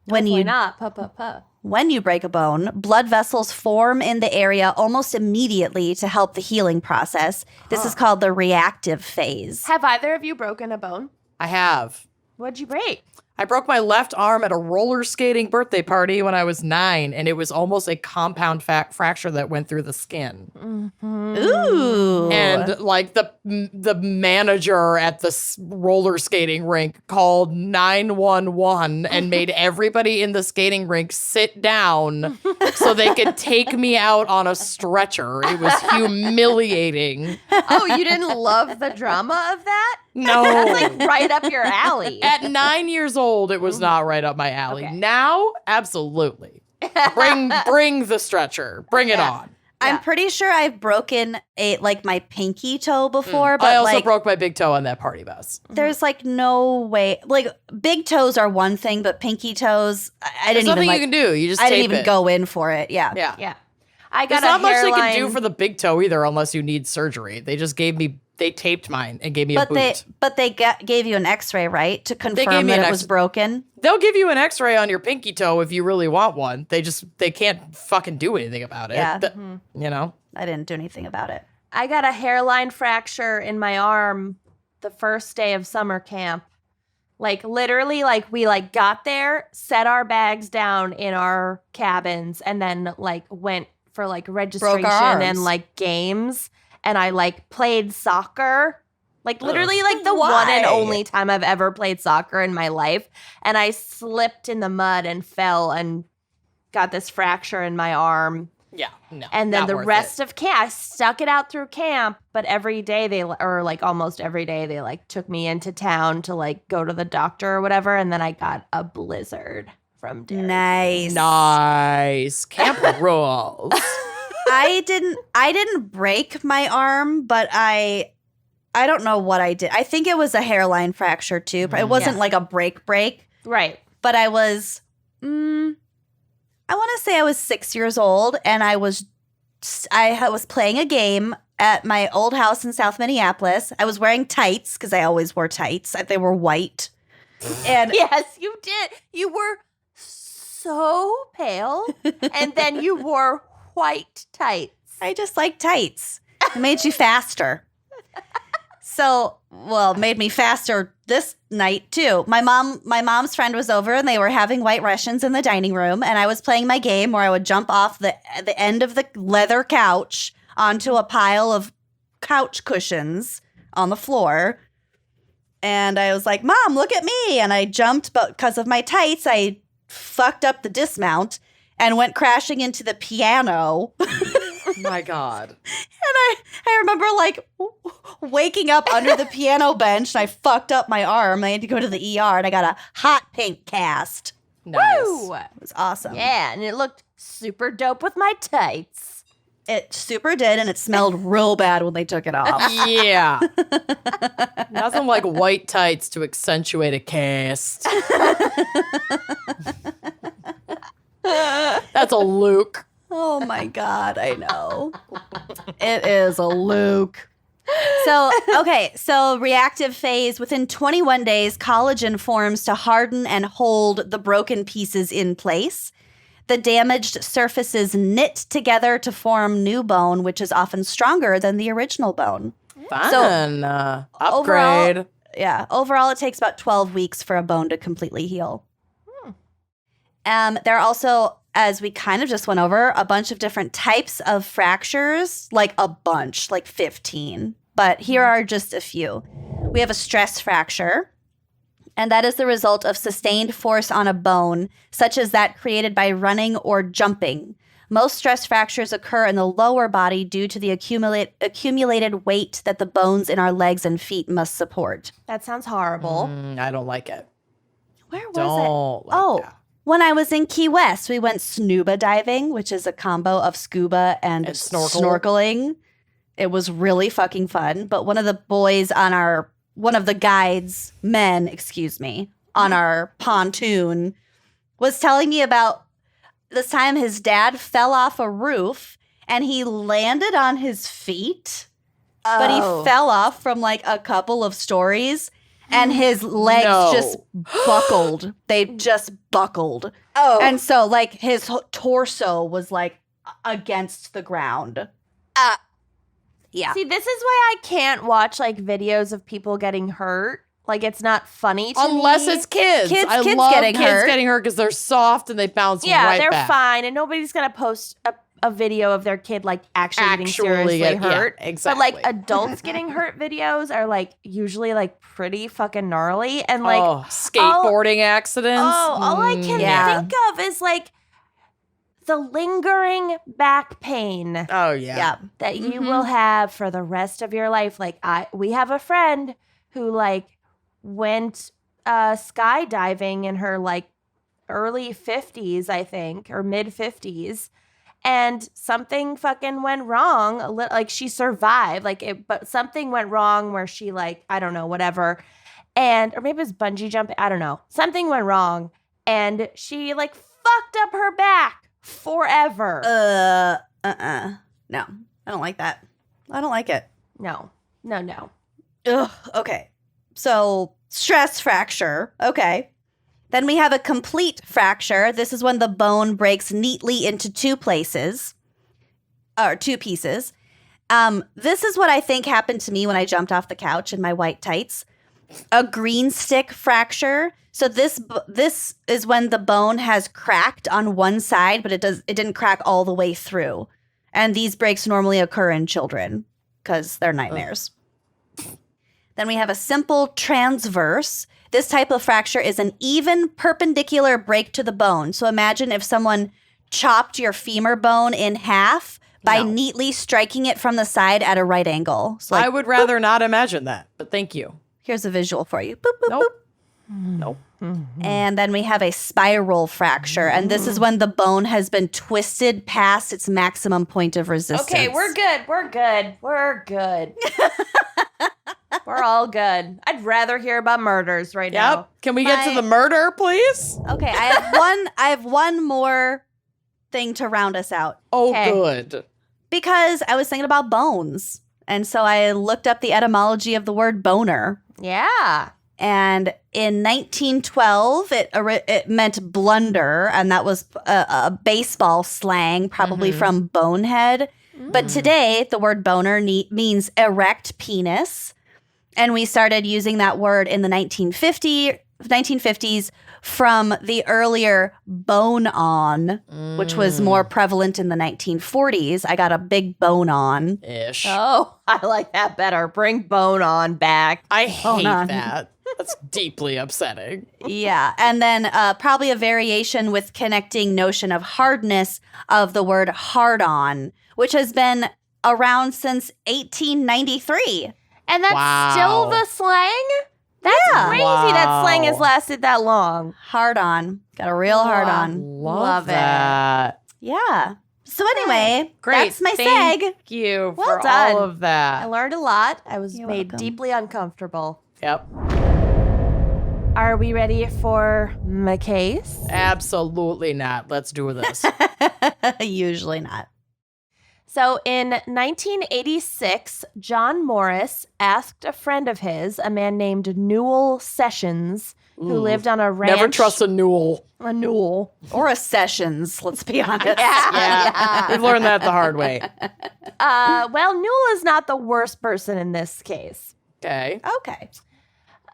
When Why you not? Puh. When you break a bone, blood vessels form in the area almost immediately to help the healing process. This is called the reactive phase. Have either of you broken a bone? I have. What'd you break? I broke my left arm at a roller skating birthday party when I was 9, and it was almost a compound fracture that went through the skin. Mm-hmm. Ooh. And like the manager at the roller skating rink called 911 and made everybody in the skating rink sit down so they could take me out on a stretcher. It was humiliating. Oh, you didn't love the drama of that? No. That's like right up your alley. At 9 years old, it was not right up my alley. Okay. Now, absolutely. Bring the stretcher. Bring it on. I'm pretty sure I've broken my pinky toe before, but I also broke my big toe on that party bus. there's like no way. Like big toes are one thing, but pinky toes, I There's didn't even nothing you can do. You just tape I didn't even it. go in for it. Yeah. Yeah. Yeah. I got There's a not much they hairline. can do for the big toe either unless you need surgery. They just they taped mine and gave me a boot. But they gave you an X-ray, right, to confirm me that an it was broken. They'll give you an x-ray on your pinky toe if you really want one. They can't fucking do anything about it. Yeah. You know? I didn't do anything about it. I got a hairline fracture in my arm the first day of summer camp. Like literally, like we like got there, set our bags down in our cabins, and then like went for like registration arms. and like games. And I like played soccer. Like literally like the Why? one and only time I've ever played soccer in my life. And I slipped in the mud and fell and got this fracture in my arm. Yeah. No. And then not the worth rest it. of camp, I stuck it out through camp. But every day almost every day, they like took me into town to like go to the doctor or whatever. And then I got a blizzard from Dairy. Nice. Camp rules. I didn't break my arm, but I don't know what I did. I think it was a hairline fracture too. But it wasn't like a break. Right. But I was, I want to say I was 6 years old, and I was playing a game at my old house in South Minneapolis. I was wearing tights because I always wore tights. They were white. And Yes, you did. You were so pale. And then you wore white tights. I just like tights. It made you faster. So, made me faster this night too. My mom's friend was over, and they were having White Russians in the dining room, and I was playing my game where I would jump off the end of the leather couch onto a pile of couch cushions on the floor. And I was like, "Mom, look at me." And I jumped, but because of my tights, I fucked up the dismount and went crashing into the piano. My God. And I remember like waking up under the piano bench, and I fucked up my arm. I had to go to the ER, and I got a hot pink cast. Nice. Woo! It was awesome. Yeah, and it looked super dope with my tights. It super did, and it smelled real bad when they took it off. Yeah. Nothing like white tights to accentuate a cast. That's a Luke. Oh my God, I know. It is a Luke. So reactive phase. Within 21 days, collagen forms to harden and hold the broken pieces in place. The damaged surfaces knit together to form new bone, which is often stronger than the original bone. Fun. Upgrade. Overall, it takes about 12 weeks for a bone to completely heal. There are also, as we kind of just went over, a bunch of different types of fractures, like 15. But here are just a few. We have a stress fracture, and that is the result of sustained force on a bone, such as that created by running or jumping. Most stress fractures occur in the lower body due to the accumulated weight that the bones in our legs and feet must support. That sounds horrible. I don't like it. Where was Don't it? like that. When I was in Key West, we went snuba diving, which is a combo of scuba and snorkeling. It was really fucking fun. But one of the boys on one of the guides, on our pontoon was telling me about this time his dad fell off a roof and he landed on his feet, but he fell off from like a couple of stories. And his legs just buckled. They just buckled. Oh. And so, like, his torso was, like, against the ground. Yeah. See, this is why I can't watch, like, videos of people getting hurt. Like, it's not funny to Unless me. it's kids. Kids I love getting kids hurt. getting hurt because they're soft and they bounce right they're back. fine, and nobody's gonna post a video of their kid like actually getting seriously hurt. Yeah, exactly. But like adults getting hurt videos are like usually like pretty fucking gnarly, and like skateboarding accidents. all I can think of is like the lingering back pain. Oh yeah. That you will have for the rest of your life. Like we have a friend who like went skydiving in her like early 50s, I think, or mid 50s, and something fucking went wrong. Like she survived, but something went wrong where she like, I don't know, whatever, or maybe it was bungee jumping. I don't know. Something went wrong, and she like fucked up her back forever. No, I don't like that. I don't like it. No. Ugh. Okay. So stress fracture. Okay. Then we have a complete fracture. This is when the bone breaks neatly into two pieces. This is what I think happened to me when I jumped off the couch in my white tights. A green stick fracture. So this is when the bone has cracked on one side, but it didn't crack all the way through. And these breaks normally occur in children because they're nightmares. Then we have a simple transverse. This type of fracture is an even perpendicular break to the bone. So imagine if someone chopped your femur bone in half by neatly striking it from the side at a right angle. So like, I would rather not imagine that, but thank you. Here's a visual for you. Boop, boop, Nope. boop. Nope. And then we have a spiral fracture. And this is when the bone has been twisted past its maximum point of resistance. Okay, we're good. We're all good. I'd rather hear about murders right now. Can we get to the murder, please? Okay, I have one more thing to round us out. Oh, Okay. good. Because I was thinking about bones. And so I looked up the etymology of the word boner. Yeah. And in 1912, it meant blunder, and that was a baseball slang, probably from bonehead. But today, the word boner means erect penis. And we started using that word in the 1950s from the earlier bone on, which was more prevalent in the 1940s. I got a big bone on. Ish. Oh, I like that better. Bring bone on back. I hate on. that. That's deeply upsetting. Yeah. And then probably a variation with connecting notion of hardness of the word hard on, which has been around since 1893. And that's still the slang? That's crazy that slang has lasted that long. Hard on. Got a real hard on. Love that. Yeah. So anyway, Great. that's my Thank seg. you Well for done. all of that. I learned a lot. I was You're made welcome. deeply uncomfortable. Yep. Are we ready for my case? Absolutely not. Let's do this. Usually not. So in 1986, John Morris asked a friend of his, a man named Newell Sessions, who lived on a ranch. Never trust a Newell. A Newell. Or a Sessions, let's be honest. Yeah. We've learned that the hard way. Well, Newell is not the worst person in this case. Okay. Okay.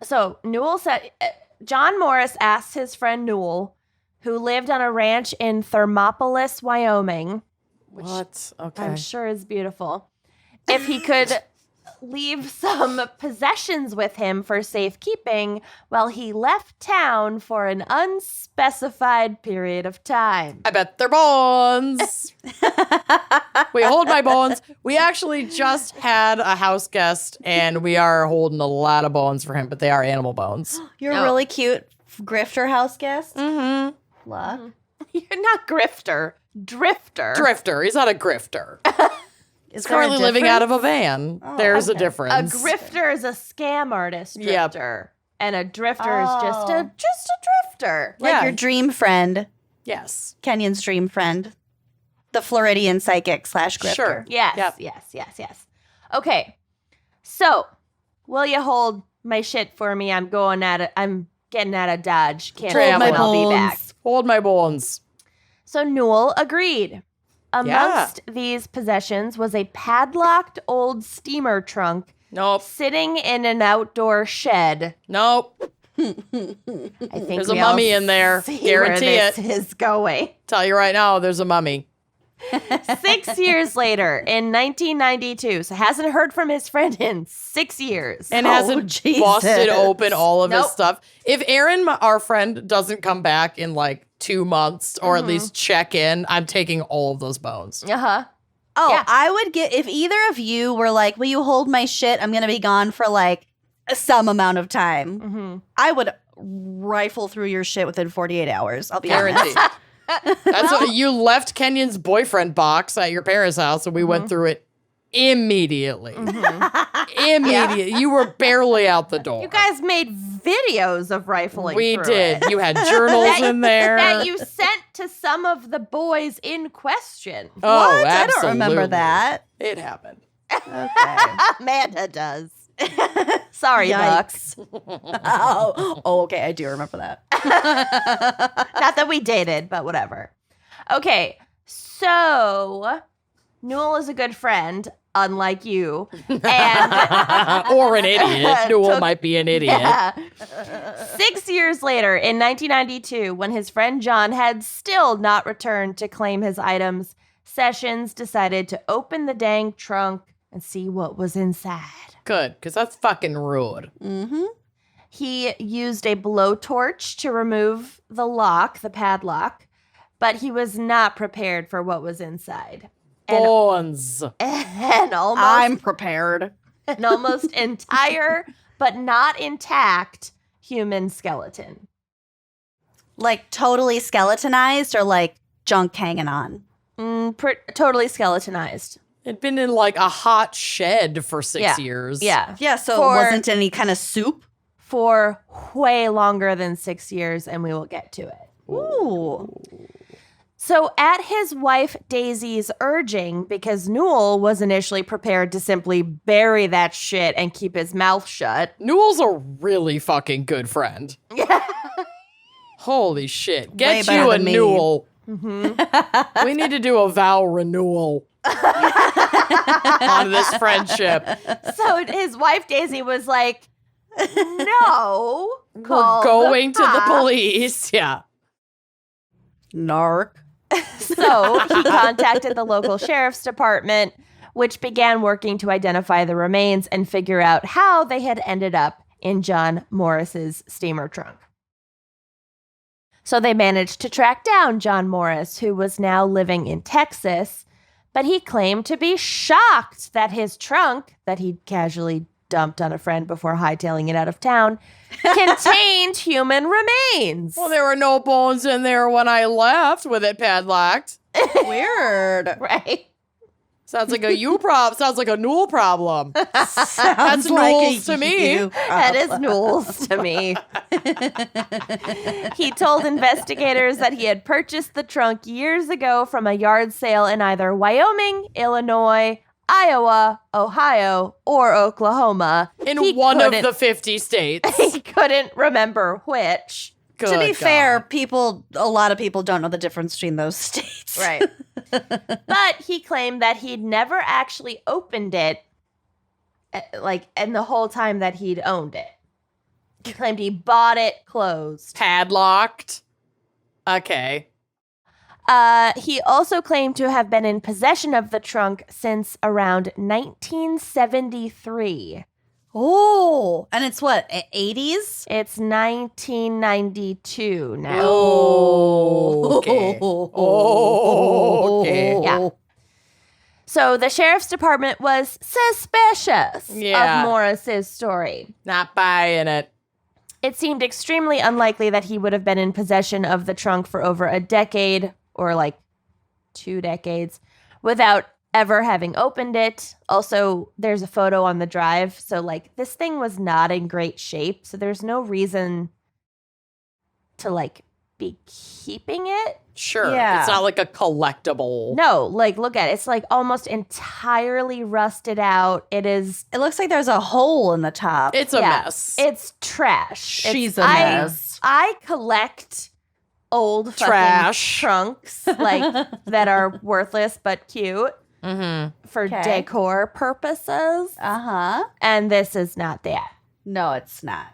So Newell said, John Morris asked his friend Newell, who lived on a ranch in Thermopolis, Wyoming, which What? Okay. I'm sure is beautiful, if he could leave some possessions with him for safekeeping while he left town for an unspecified period of time. I bet they're bones. Wait, hold my bones. We actually just had a house guest, and we are holding a lot of bones for him, but they are animal bones. You're a really cute grifter house guest. Mm-hmm. Luck. You're not grifter, drifter. Drifter. He's not a grifter. Is He's currently living difference? out of a van. There's a A difference. grifter is a scam artist Yep. drifter. And a drifter is just a drifter. Like Yeah. your dream friend, Yes. Kenyon's dream friend, the Floridian psychic / grifter. Sure. Yes, Yep. yes. Okay. So, will you hold my shit for me? I'm getting out of Dodge. Can't Hold my travel. I'll be back. Hold my bones. So Newell agreed. Amongst these possessions was a padlocked old steamer trunk Nope. Sitting in an outdoor shed. Nope. I think There's a mummy in there. Guarantee this it. is going. Tell you right now, there's a mummy. 6 years later, in 1992, so hasn't heard from his friend in 6 years. And hasn't busted open all of his Nope. stuff. If Aaron, our friend, doesn't come back in like 2 months or at least check in, I'm taking all of those bones. Uh-huh. Oh, Yeah. I would get, if either of you were like, will you hold my shit? I'm going to be gone for like some amount of time. Mm-hmm. I would rifle through your shit within 48 hours. I'll be honest. Guaranteed. That's what you left Kenyon's boyfriend box at your parents' house, and we went through it immediately. Immediately. You were barely out the door. You guys made videos of rifling We through did. it. You had journals in there. That you sent to some of the boys in question. Oh, What? I absolutely. don't remember that. It happened. Okay. Amanda does. Sorry, Yikes. Bucks. oh, okay. I do remember that. Not that we dated, but whatever. Okay, so Newell is a good friend, unlike you. And Or an idiot. Newell Took- might be an idiot. Yeah. 6 years later, in 1992, when his friend John had still not returned to claim his items, Sessions decided to open the dang trunk and see what was inside. Good, because that's fucking rude. Mm-hmm. He used a blowtorch to remove the lock, the padlock, but he was not prepared for what was inside. Bones. And almost I'm prepared. an almost entire but not intact human skeleton. Like totally skeletonized or like junk hanging on? Totally skeletonized. It'd been in like a hot shed for 6 years. Yeah. Yeah, so For- it wasn't any kind of soup? For way longer than 6 years, and we will get to it. Ooh. So at his wife Daisy's urging, because Newell was initially prepared to simply bury that shit and keep his mouth shut. Newell's a really fucking good friend. Yeah. Holy shit. Way Get better you a than me. Newell. We need to do a vow renewal on this friendship. So his wife Daisy was like, no. We're going to the police. Yeah. Narc. So he contacted the local sheriff's department, which began working to identify the remains and figure out how they had ended up in John Morris's steamer trunk. So they managed to track down John Morris, who was now living in Texas, but he claimed to be shocked that his trunk, that he'd casually dumped on a friend before hightailing it out of town, contained human remains. Well, there were no bones in there when I left with it padlocked. Weird. Right? Sounds like a you problem. Sounds like a Newell problem. Sounds That's Newell's to me. you That is Newell's to me. He told investigators that he had purchased the trunk years ago from a yard sale in either Wyoming, Illinois, Iowa, Ohio, or Oklahoma. In He one of couldn't- the 50 states. He couldn't remember which. To Good be God. fair, a lot of people don't know the difference between those states. Right. But he claimed that he'd never actually opened it, in the whole time that he'd owned it. He claimed he bought it closed. Padlocked. Okay. He also claimed to have been in possession of the trunk since around 1973. Oh, and it's what, 80s? It's 1992 now. Oh, okay. Oh, okay. Yeah. So the sheriff's department was suspicious Yeah. of Morris's story. Not buying it. It seemed extremely unlikely that he would have been in possession of the trunk for over a decade or 2 decades without ever having opened it. Also, there's a photo on the drive. So this thing was not in great shape. So there's no reason to be keeping it. Sure. Yeah. It's not like a collectible. No, look at it. It's almost entirely rusted out. It is. It looks like there's a hole in the top. It's a Yeah. mess. It's trash. She's a I mess. I collect old fucking Trash. trunks that are worthless but cute. for decor purposes. And this is not that. No, it's not.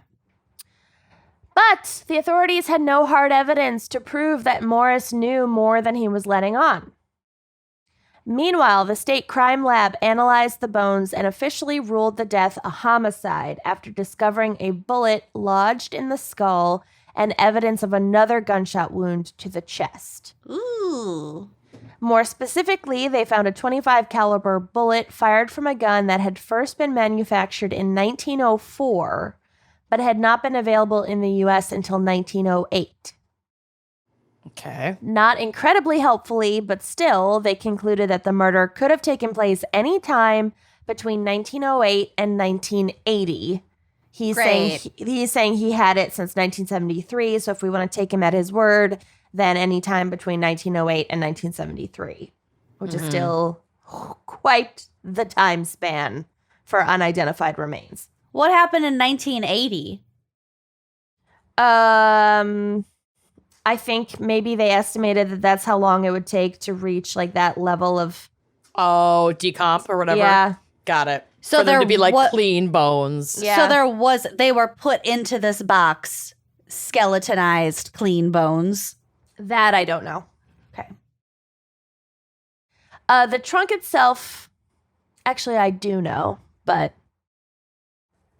But the authorities had no hard evidence to prove that Morris knew more than he was letting on. Meanwhile, the state crime lab analyzed the bones and officially ruled the death a homicide after discovering a bullet lodged in the skull and evidence of another gunshot wound to the chest. Ooh. More specifically, they found a .25 caliber bullet fired from a gun that had first been manufactured in 1904, but had not been available in the U.S. until 1908. Okay. Not incredibly helpfully, but still, they concluded that the murder could have taken place any time between 1908 and 1980. He's saying he had it since 1973, so if we want to take him at his word, then any time between 1908 and 1973, which is still quite the time span for unidentified remains. What happened in 1980? I think maybe they estimated that that's how long it would take to reach like that level of decomp or whatever. Yeah. Got it. So for them to be like clean bones. Yeah. So they were put into this box, skeletonized clean bones. That I don't know. Okay. The trunk itself, actually I do know, but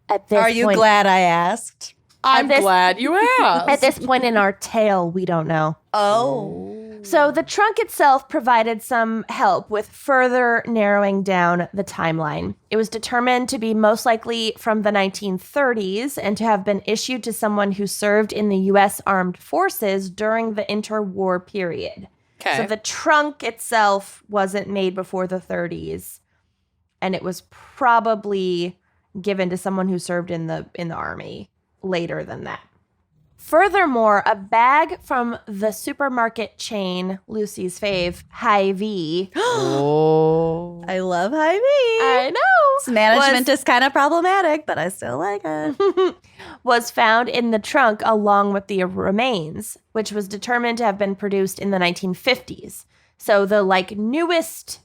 at this Are you point, glad I asked? I'm glad you asked. at this point in our tale, we don't know. Oh. So the trunk itself provided some help with further narrowing down the timeline. It was determined to be most likely from the 1930s and to have been issued to someone who served in the U.S. Armed Forces during the interwar period. Okay. So the trunk itself wasn't made before the 30s, and it was probably given to someone who served in the army later than that. Furthermore, a bag from the supermarket chain, Lucy's fave, Hy-Vee. Oh. I love Hy-Vee. I know. Its management is kind of problematic, but I still like it. Was found in the trunk along with the remains, which was determined to have been produced in the 1950s. So the newest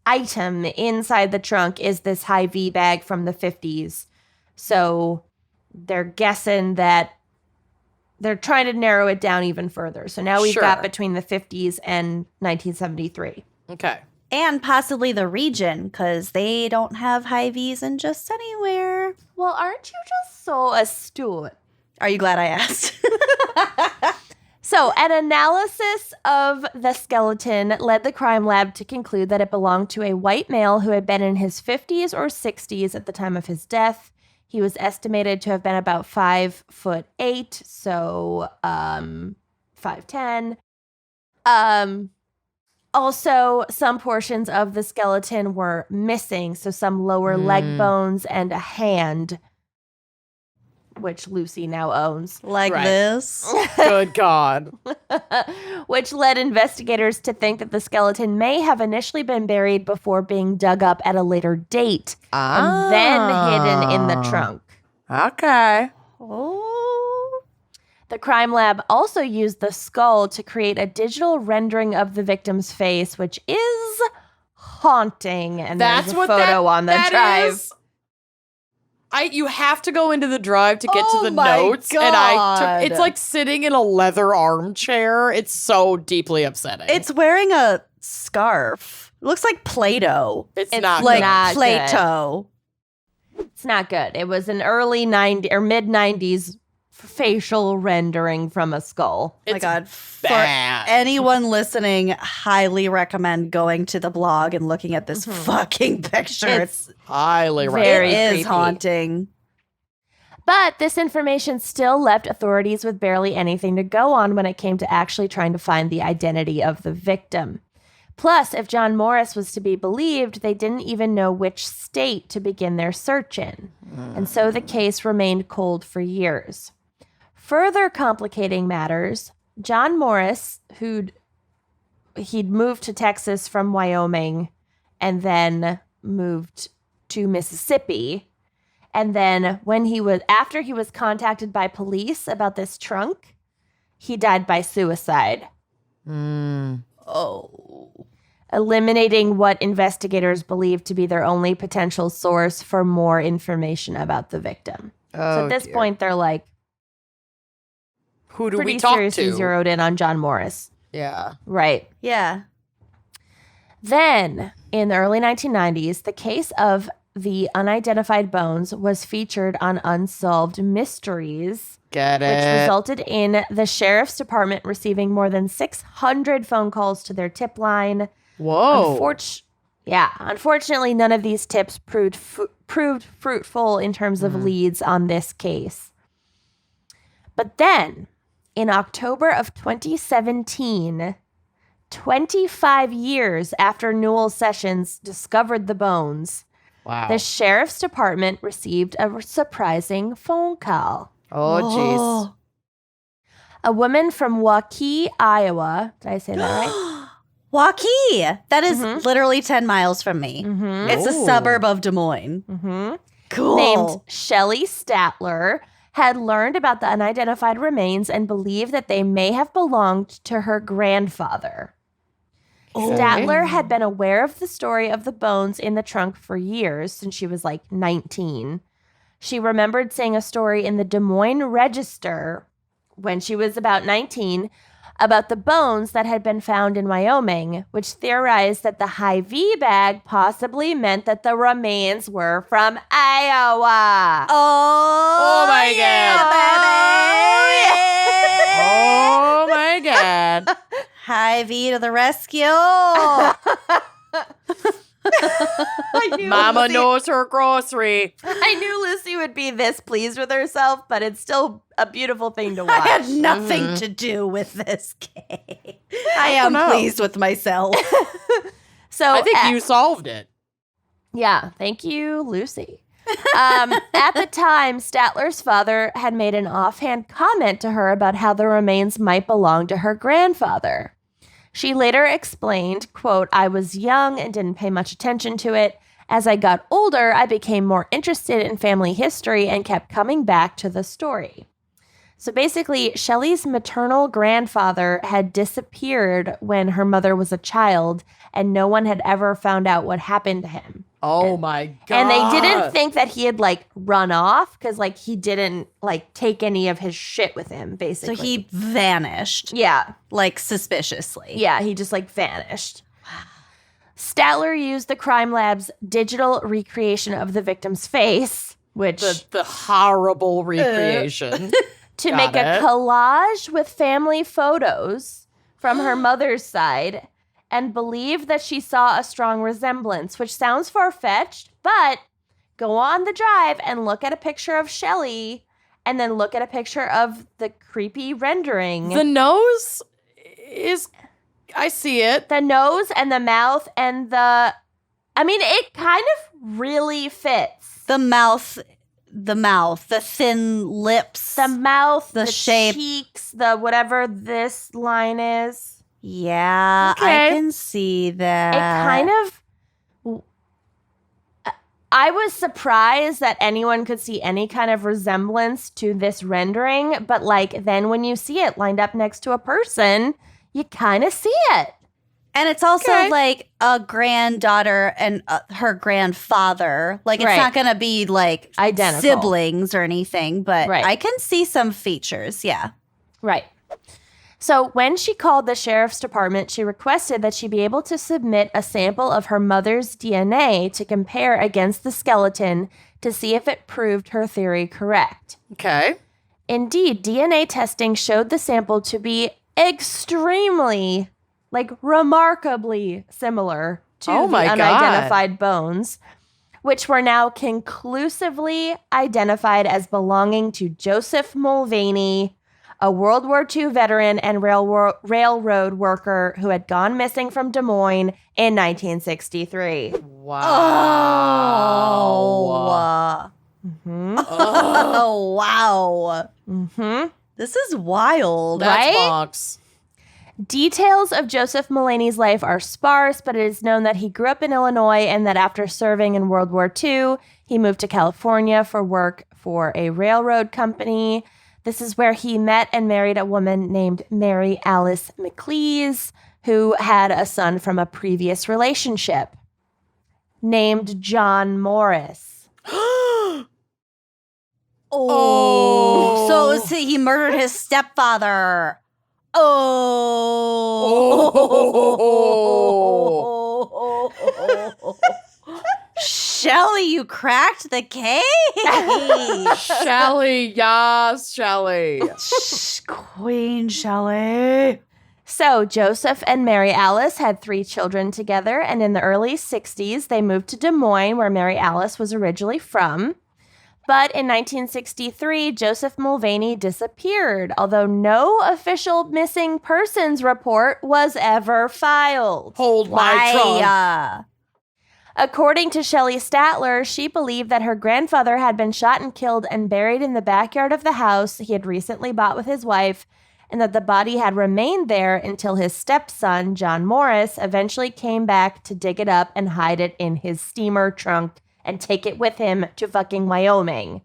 item inside the trunk is this Hy-Vee bag from the 50s. So they're guessing that they're trying to narrow it down even further. So now we've got between the 50s and 1973. Okay. And possibly the region, because they don't have Hy-Vees in just anywhere. Well, aren't you just so astute? Are you glad I asked? So, an analysis of the skeleton led the crime lab to conclude that it belonged to a white male who had been in his 50s or 60s at the time of his death. He was estimated to have been about 5'8", so 5'10". Also, some portions of the skeleton were missing, so some lower leg bones and a hand, which Lucy now owns. Like this? Good God. Which led investigators to think that the skeleton may have initially been buried before being dug up at a later date and then hidden in the trunk. Okay. Oh. The crime lab also used the skull to create a digital rendering of the victim's face, which is haunting. And That's there's a what photo on the that drive. is. You have to go into the drive to get to the my notes. God. And it's like sitting in a leather armchair. It's so deeply upsetting. It's wearing a scarf. It looks like Play-Doh. It's not Like not Play-Doh. It's not good. It was an early 90s or mid 90s facial rendering from a skull. Oh my God. bad. For anyone listening, highly recommend going to the blog and looking at this fucking picture. It's highly right. very It is creepy. haunting. But this information still left authorities with barely anything to go on when it came to actually trying to find the identity of the victim. Plus, if John Morris was to be believed, they didn't even know which state to begin their search in. And so the case remained cold for years. Further complicating matters, John Morris, he'd moved to Texas from Wyoming and then moved to Mississippi. And then after he was contacted by police about this trunk, he died by suicide. Oh. eliminating what investigators believe to be their only potential source for more information about the victim. So at this point, they're like, who do pretty we talk seriously to? zeroed in on John Morris. Yeah. Right. Yeah. Then, in the early 1990s, the case of the unidentified bones was featured on Unsolved Mysteries, Get it. which resulted in the sheriff's department receiving more than 600 phone calls to their tip line. Whoa. Unfortunately, none of these tips proved fruitful in terms of leads on this case. But then, in October of 2017, 25 years after Newell Sessions discovered the bones, Wow. the sheriff's department received a surprising phone call. Oh, jeez. A woman from Waukee, Iowa. Did I say that right? Waukee. That is literally 10 miles from me. It's a suburb of Des Moines. Cool. Named Shelley Statler, had learned about the unidentified remains and believed that they may have belonged to her grandfather. Statler had been aware of the story of the bones in the trunk for years, since she was like 19. She remembered seeing a story in the Des Moines Register when she was about 19 about the bones that had been found in Wyoming, which theorized that the Hy-Vee bag possibly meant that the remains were from Iowa. Oh my God. Oh, my God. Hy-Vee to the rescue. Mama knows her grocery. I knew Lucy would be this pleased with herself, but it's still a beautiful thing to watch. I had nothing to do with this case. I am pleased with myself. So I think you solved it. Yeah, thank you, Lucy. At the time, Statler's father had made an offhand comment to her about how the remains might belong to her grandfather. She later explained, quote, "I was young and didn't pay much attention to it. As I got older, I became more interested in family history and kept coming back to the story." So basically, Shelley's maternal grandfather had disappeared when her mother was a child, and no one had ever found out what happened to him. Oh, my God. And they didn't think that he had, like, run off because, like, he didn't, like, take any of his shit with him, basically. So he vanished. Yeah. Like, suspiciously. Yeah, he just, like, vanished. Statler used the crime lab's digital recreation of the victim's face, which... The horrible recreation. to make a collage with family photos from her mother's side and believed that she saw a strong resemblance, which sounds far-fetched, but go on the drive and look at a picture of Shelley and then look at a picture of the creepy rendering. The nose is... I see it. The nose and the mouth and the... I mean, it kind of really fits. The mouth, the thin lips. The mouth, the shape. cheeks, the whatever this line is. Yeah, Okay. I can see that. It kind of... I was surprised that anyone could see any kind of resemblance to this rendering, but like then when you see it lined up next to a person, you kind of see it. And it's also like a granddaughter and her grandfather. Like, it's Right. not going to be like Identical. siblings or anything, but Right. I can see some features. Yeah. Right. So when she called the sheriff's department, she requested that she be able to submit a sample of her mother's DNA to compare against the skeleton to see if it proved her theory correct. Okay. Indeed, DNA testing showed the sample to be extremely, like remarkably similar to Oh the my God. unidentified bones, which were now conclusively identified as belonging to Joseph Mulvaney, a World War II veteran and railroad worker who had gone missing from Des Moines in 1963. Wow. Oh. Oh, wow. Mm-hmm. This is wild. That's Right? bonks. Details of Joseph Mulvaney's life are sparse, but it is known that he grew up in Illinois and that after serving in World War II, he moved to California for work for a railroad company. This is where he met and married a woman named Mary Alice McLeese, who had a son from a previous relationship named John Morris. So he murdered his stepfather. Shelly, you cracked the case. Shelly, yes, Shelly. Queen Shelly. So Joseph and Mary Alice had 3 children together, and in the early 60s, they moved to Des Moines, where Mary Alice was originally from. But in 1963, Joseph Mulvaney disappeared, although no official missing persons report was ever filed. Hold my trunk. According to Shelley Statler, she believed that her grandfather had been shot and killed and buried in the backyard of the house he had recently bought with his wife, and that the body had remained there until his stepson, John Morris, eventually came back to dig it up and hide it in his steamer trunk and take it with him to fucking Wyoming.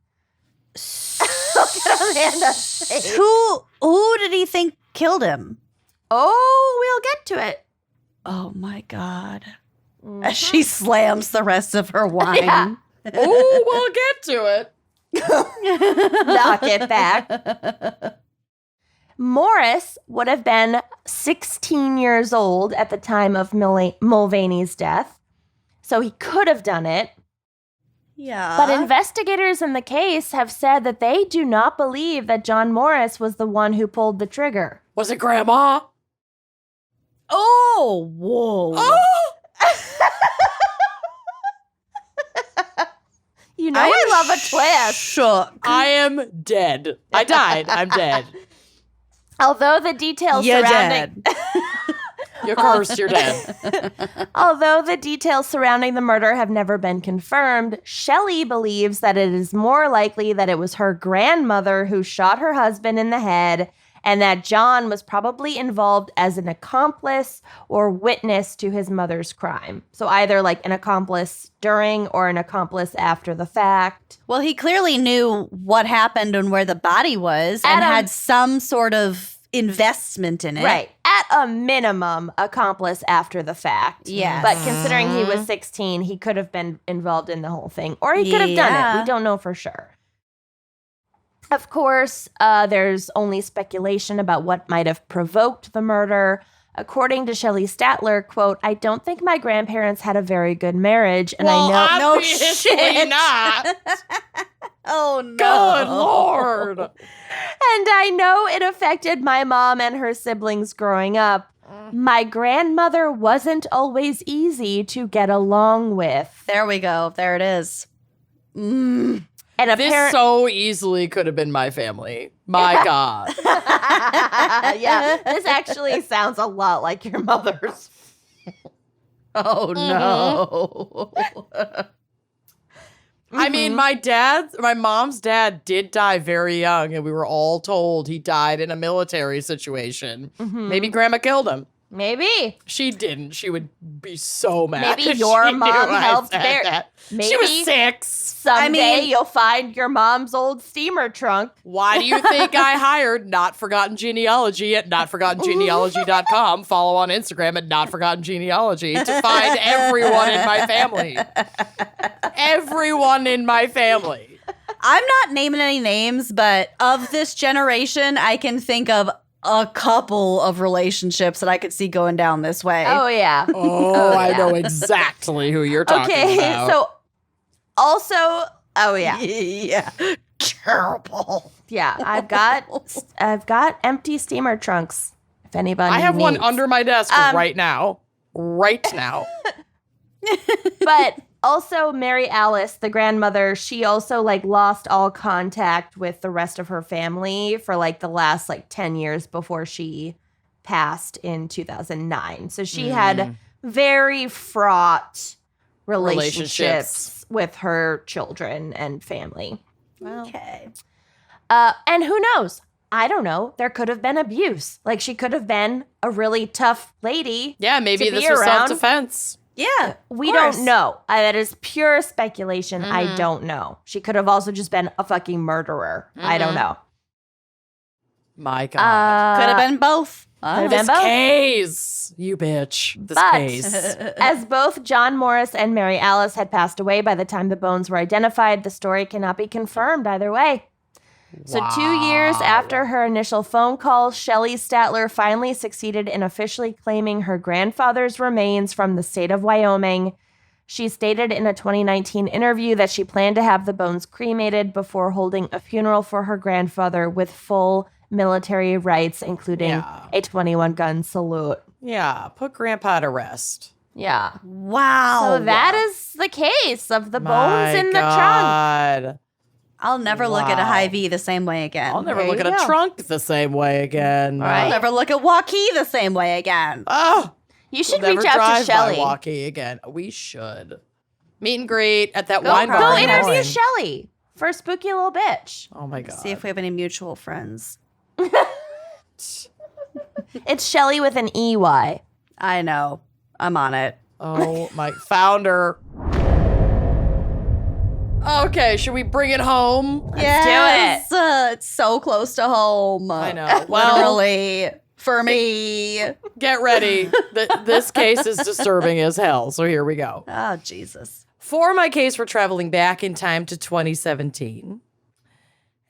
Who did he think killed him? Oh, we'll get to it. Oh my God. As she slams the rest of her wine. Yeah. Oh, we'll get to it. Knock it back. Morris would have been 16 years old at the time of Mulvaney's death, so he could have done it. Yeah. But investigators in the case have said that they do not believe that John Morris was the one who pulled the trigger. Was it Grandma? Oh, whoa. Oh! You know I love a twist. Shook. I am dead. I died. I'm dead. Although the details You're surrounding dead. You're cursed. You're dead. Although the details surrounding the murder have never been confirmed, Shelley believes that it is more likely that it was her grandmother who shot her husband in the head, and that John was probably involved as an accomplice or witness to his mother's crime. So either like an accomplice during or an accomplice after the fact. Well, he clearly knew what happened and where the body was and had some sort of investment in it. Right. At a minimum, accomplice after the fact. Yes. But considering he was 16, he could have been involved in the whole thing. Or he could have done it. We don't know for sure. Of course, there's only speculation about what might have provoked the murder. According to Shelley Statler, quote, "I don't think my grandparents had a very good marriage, and Well, I know obviously not. Oh, no. Good Lord. and I know it affected my mom and her siblings growing up. My grandmother wasn't always easy to get along with." There we go. There it is. And This so easily could have been my family. My God. yeah, this actually sounds a lot like your mother's. Oh, no. I mean, my mom's dad did die very young, and we were all told he died in a military situation. Maybe Grandma killed him. Maybe. She didn't. She would be so mad. Maybe if your she mom knew I helped said bear- that. Maybe She was 6. Someday you'll find your mom's old steamer trunk. Why do you think I hired Not Forgotten Genealogy at notforgottengenealogy.com? Follow on Instagram at Not Forgotten Genealogy to find everyone in my family. Everyone in my family. I'm not naming any names, but of this generation, I can think of a couple of relationships that I could see going down this way. Oh, yeah. Oh, I know exactly who you're talking about. So also, oh, yeah. Yeah. Terrible. Yeah, I've got empty steamer trunks. If anybody I have one needs. under my desk right now. Right now. But also Mary Alice, the grandmother, she also like lost all contact with the rest of her family for like the last like 10 years before she passed in 2009. So she had very fraught relationships with her children and family. Well. Okay. And who knows? I don't know. There could have been abuse. Like she could have been a really tough lady. Yeah, maybe to this be was around. self-defense. Yeah. We don't know. That is pure speculation. I don't know. She could have also just been a fucking murderer. I don't know. My God. Could have been both. Could have This been both. case. You bitch. This But case. as both John Morris and Mary Alice had passed away by the time the bones were identified, the story cannot be confirmed either way. So 2 years after her initial phone call, Shelley Statler finally succeeded in officially claiming her grandfather's remains from the state of Wyoming. She stated in a 2019 interview that she planned to have the bones cremated before holding a funeral for her grandfather with full military rights, including a 21-gun salute. Yeah, put Grandpa to rest. Yeah. Wow. So that is the case of the My bones in the trunk. God. I'll never look at a Hy-Vee the same way again. I'll never There look you at a go. trunk the same way again. Right. I'll never look at Waukee the same way again. Oh, You should we'll reach never out to drive by Shelley. Waukee again. We should. Meet and greet at that Go, wine bar. go in interview Moines. Shelley for a spooky little bitch. Oh my God. See if we have any mutual friends. It's Shelley with an EY. I know. I'm on it. Oh my founder. Okay, should we bring it home? Yes. It's so close to home. I know. Well, Literally. For me. get ready. This case is disturbing as hell. So here we go. Oh, Jesus. For my case, we're traveling back in time to 2017.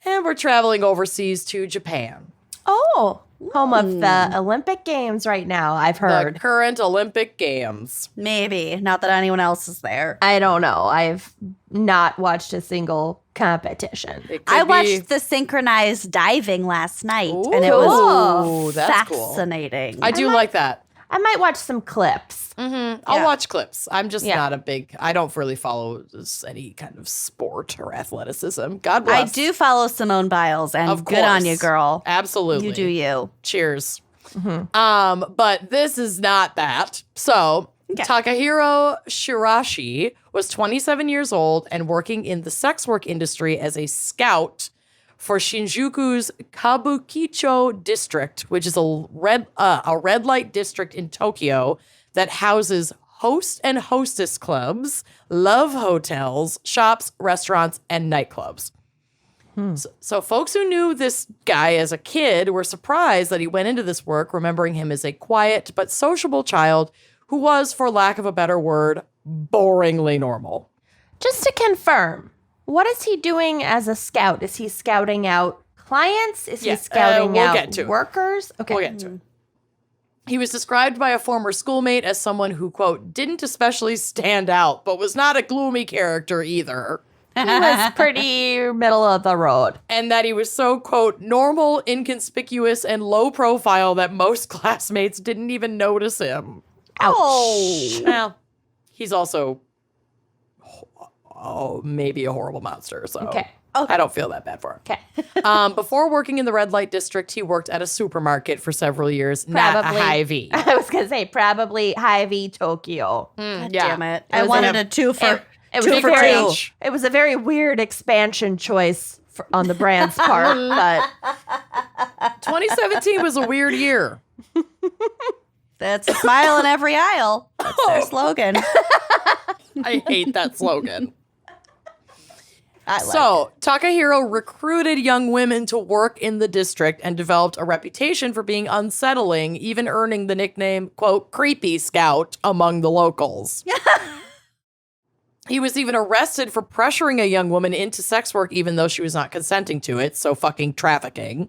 And we're traveling overseas to Japan. Oh, home of the Olympic Games right now, I've heard. The current Olympic Games. Maybe. Not that anyone else is there. I don't know. I've not watched a single competition. It could I be- watched the synchronized diving last night, Ooh, and it was that's cool. fascinating. I do like that. I might watch some clips. I'll watch clips. I'm just Yeah. not a big, I don't really follow any kind of sport or athleticism. God I bless. do follow Simone Biles, and Of good on course. you, girl. Absolutely. You do you. Cheers. But this is not that. So Takahiro Shiraishi was 27 years old and working in the sex work industry as a scout for Shinjuku's Kabukicho district, which is a red light district in Tokyo that houses host and hostess clubs, love hotels, shops, restaurants, and nightclubs. So folks who knew this guy as a kid were surprised that he went into this work, remembering him as a quiet but sociable child who was, for lack of a better word, boringly normal. Just to confirm, what is he doing as a scout? Is he scouting out clients? Is he scouting we'll out get to it. workers? Okay. We'll get to it. He was described by a former schoolmate as someone who, quote, didn't especially stand out, but was not a gloomy character either. He was pretty middle of the road. And that he was so, quote, normal, inconspicuous, and low profile that most classmates didn't even notice him. Ouch. Well, he's also, maybe a horrible monster. So Okay. I don't feel that bad for him. Okay. Before working in the red light district, he worked at a supermarket for several years, not a Probably. Hy-Vee. I was going to say probably Hy-Vee Tokyo. God yeah. damn it. It I was wanted in a two for It was two a for very, two. it was a very weird expansion choice on the brand's part, but 2017 was a weird year. That's a smile in every aisle. That's their slogan. I hate that slogan. I like it. So, Takahiro recruited young women to work in the district and developed a reputation for being unsettling, even earning the nickname, quote, creepy scout among the locals. He was even arrested for pressuring a young woman into sex work, even though she was not consenting to it. So fucking trafficking.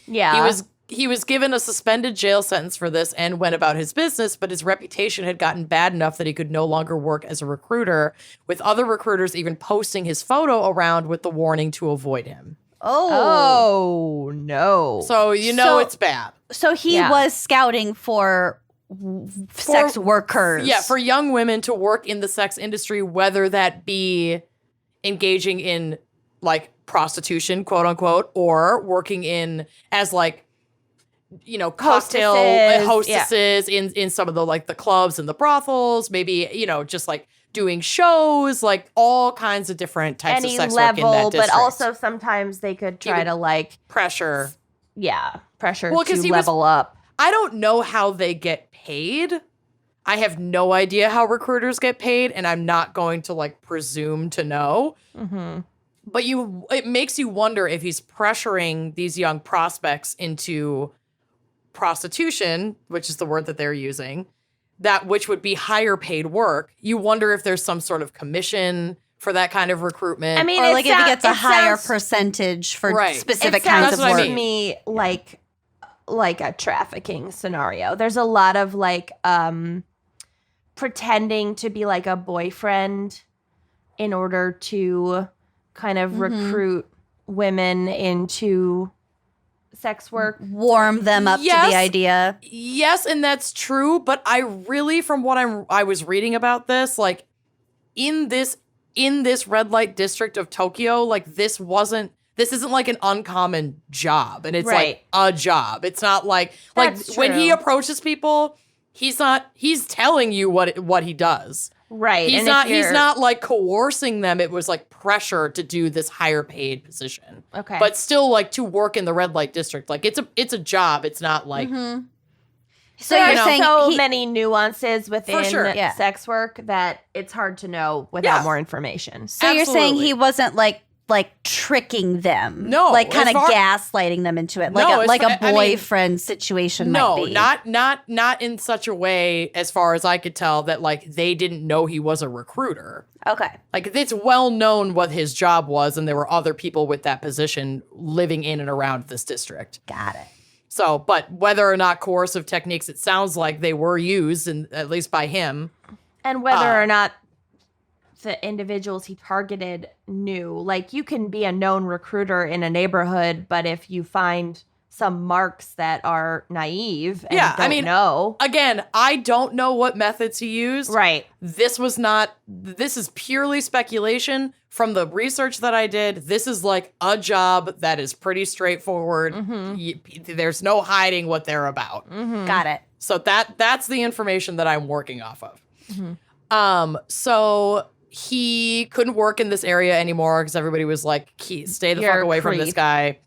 yeah. He was given a suspended jail sentence for this and went about his business, but his reputation had gotten bad enough that he could no longer work as a recruiter, with other recruiters even posting his photo around with the warning to avoid him. Oh, no. So you know So- it's bad. So he Yeah. was scouting for sex workers. Yeah, for young women to work in the sex industry, whether that be engaging in like prostitution, quote unquote, or working in as like, you know, cocktail hostesses in some of the like the clubs and the brothels, maybe, you know, just like doing shows, like all kinds of different types Any of sex work in that level, district. but also sometimes they could try would- to like, pressure. pressure Well, 'cause to he was- level up. I don't know how they get paid. I have no idea how recruiters get paid, and I'm not going to like presume to know. Mm-hmm. But it makes you wonder if he's pressuring these young prospects into prostitution, which is the word that they're using, that which would be higher paid work, you wonder if there's some sort of commission for that kind of recruitment. I mean, Or like if he gets a higher sounds- percentage for Right. specific it sounds kinds of That's what I work. mean. to me like a trafficking scenario. There's a lot of like pretending to be like a boyfriend in order to kind of recruit women into sex work. Warm them up to Yes. the idea. Yes, and that's true, but I really, from what I was reading about this, like in this red light district of Tokyo, like this isn't like an uncommon job, and it's like a job. It's not like That's when he true. approaches people, he's telling you what he does. Right. He's and he's not like coercing them. It was like pressure to do this higher paid position. Okay. But still like to work in the red light district. Like it's a job. It's not like So there you're are saying so he- many nuances within sure. Yeah. sex work that it's hard to know without Yeah. more information. So you're saying Absolutely. he wasn't like tricking them. No, Like kind as of far- gaslighting them into it. No, Like as a far- I mean, boyfriend situation no, might be. not in such a way as far as I could tell that like they didn't know he was a recruiter. Okay. Like it's well known what his job was, and there were other people with that position living in and around this district. Got it. So, but whether or not coercive techniques, it sounds like they were used, and at least by him. And whether or not the individuals he targeted knew. Like, you can be a known recruiter in a neighborhood, but if you find some marks that are naive and don't know. Again, I don't know what methods he used. Right. This is purely speculation from the research that I did. This is like a job that is pretty straightforward. There's no hiding what they're about. Got it. So that's the information that I'm working off of. So he couldn't work in this area anymore because everybody was like, stay the You're fuck a away from this creep. guy.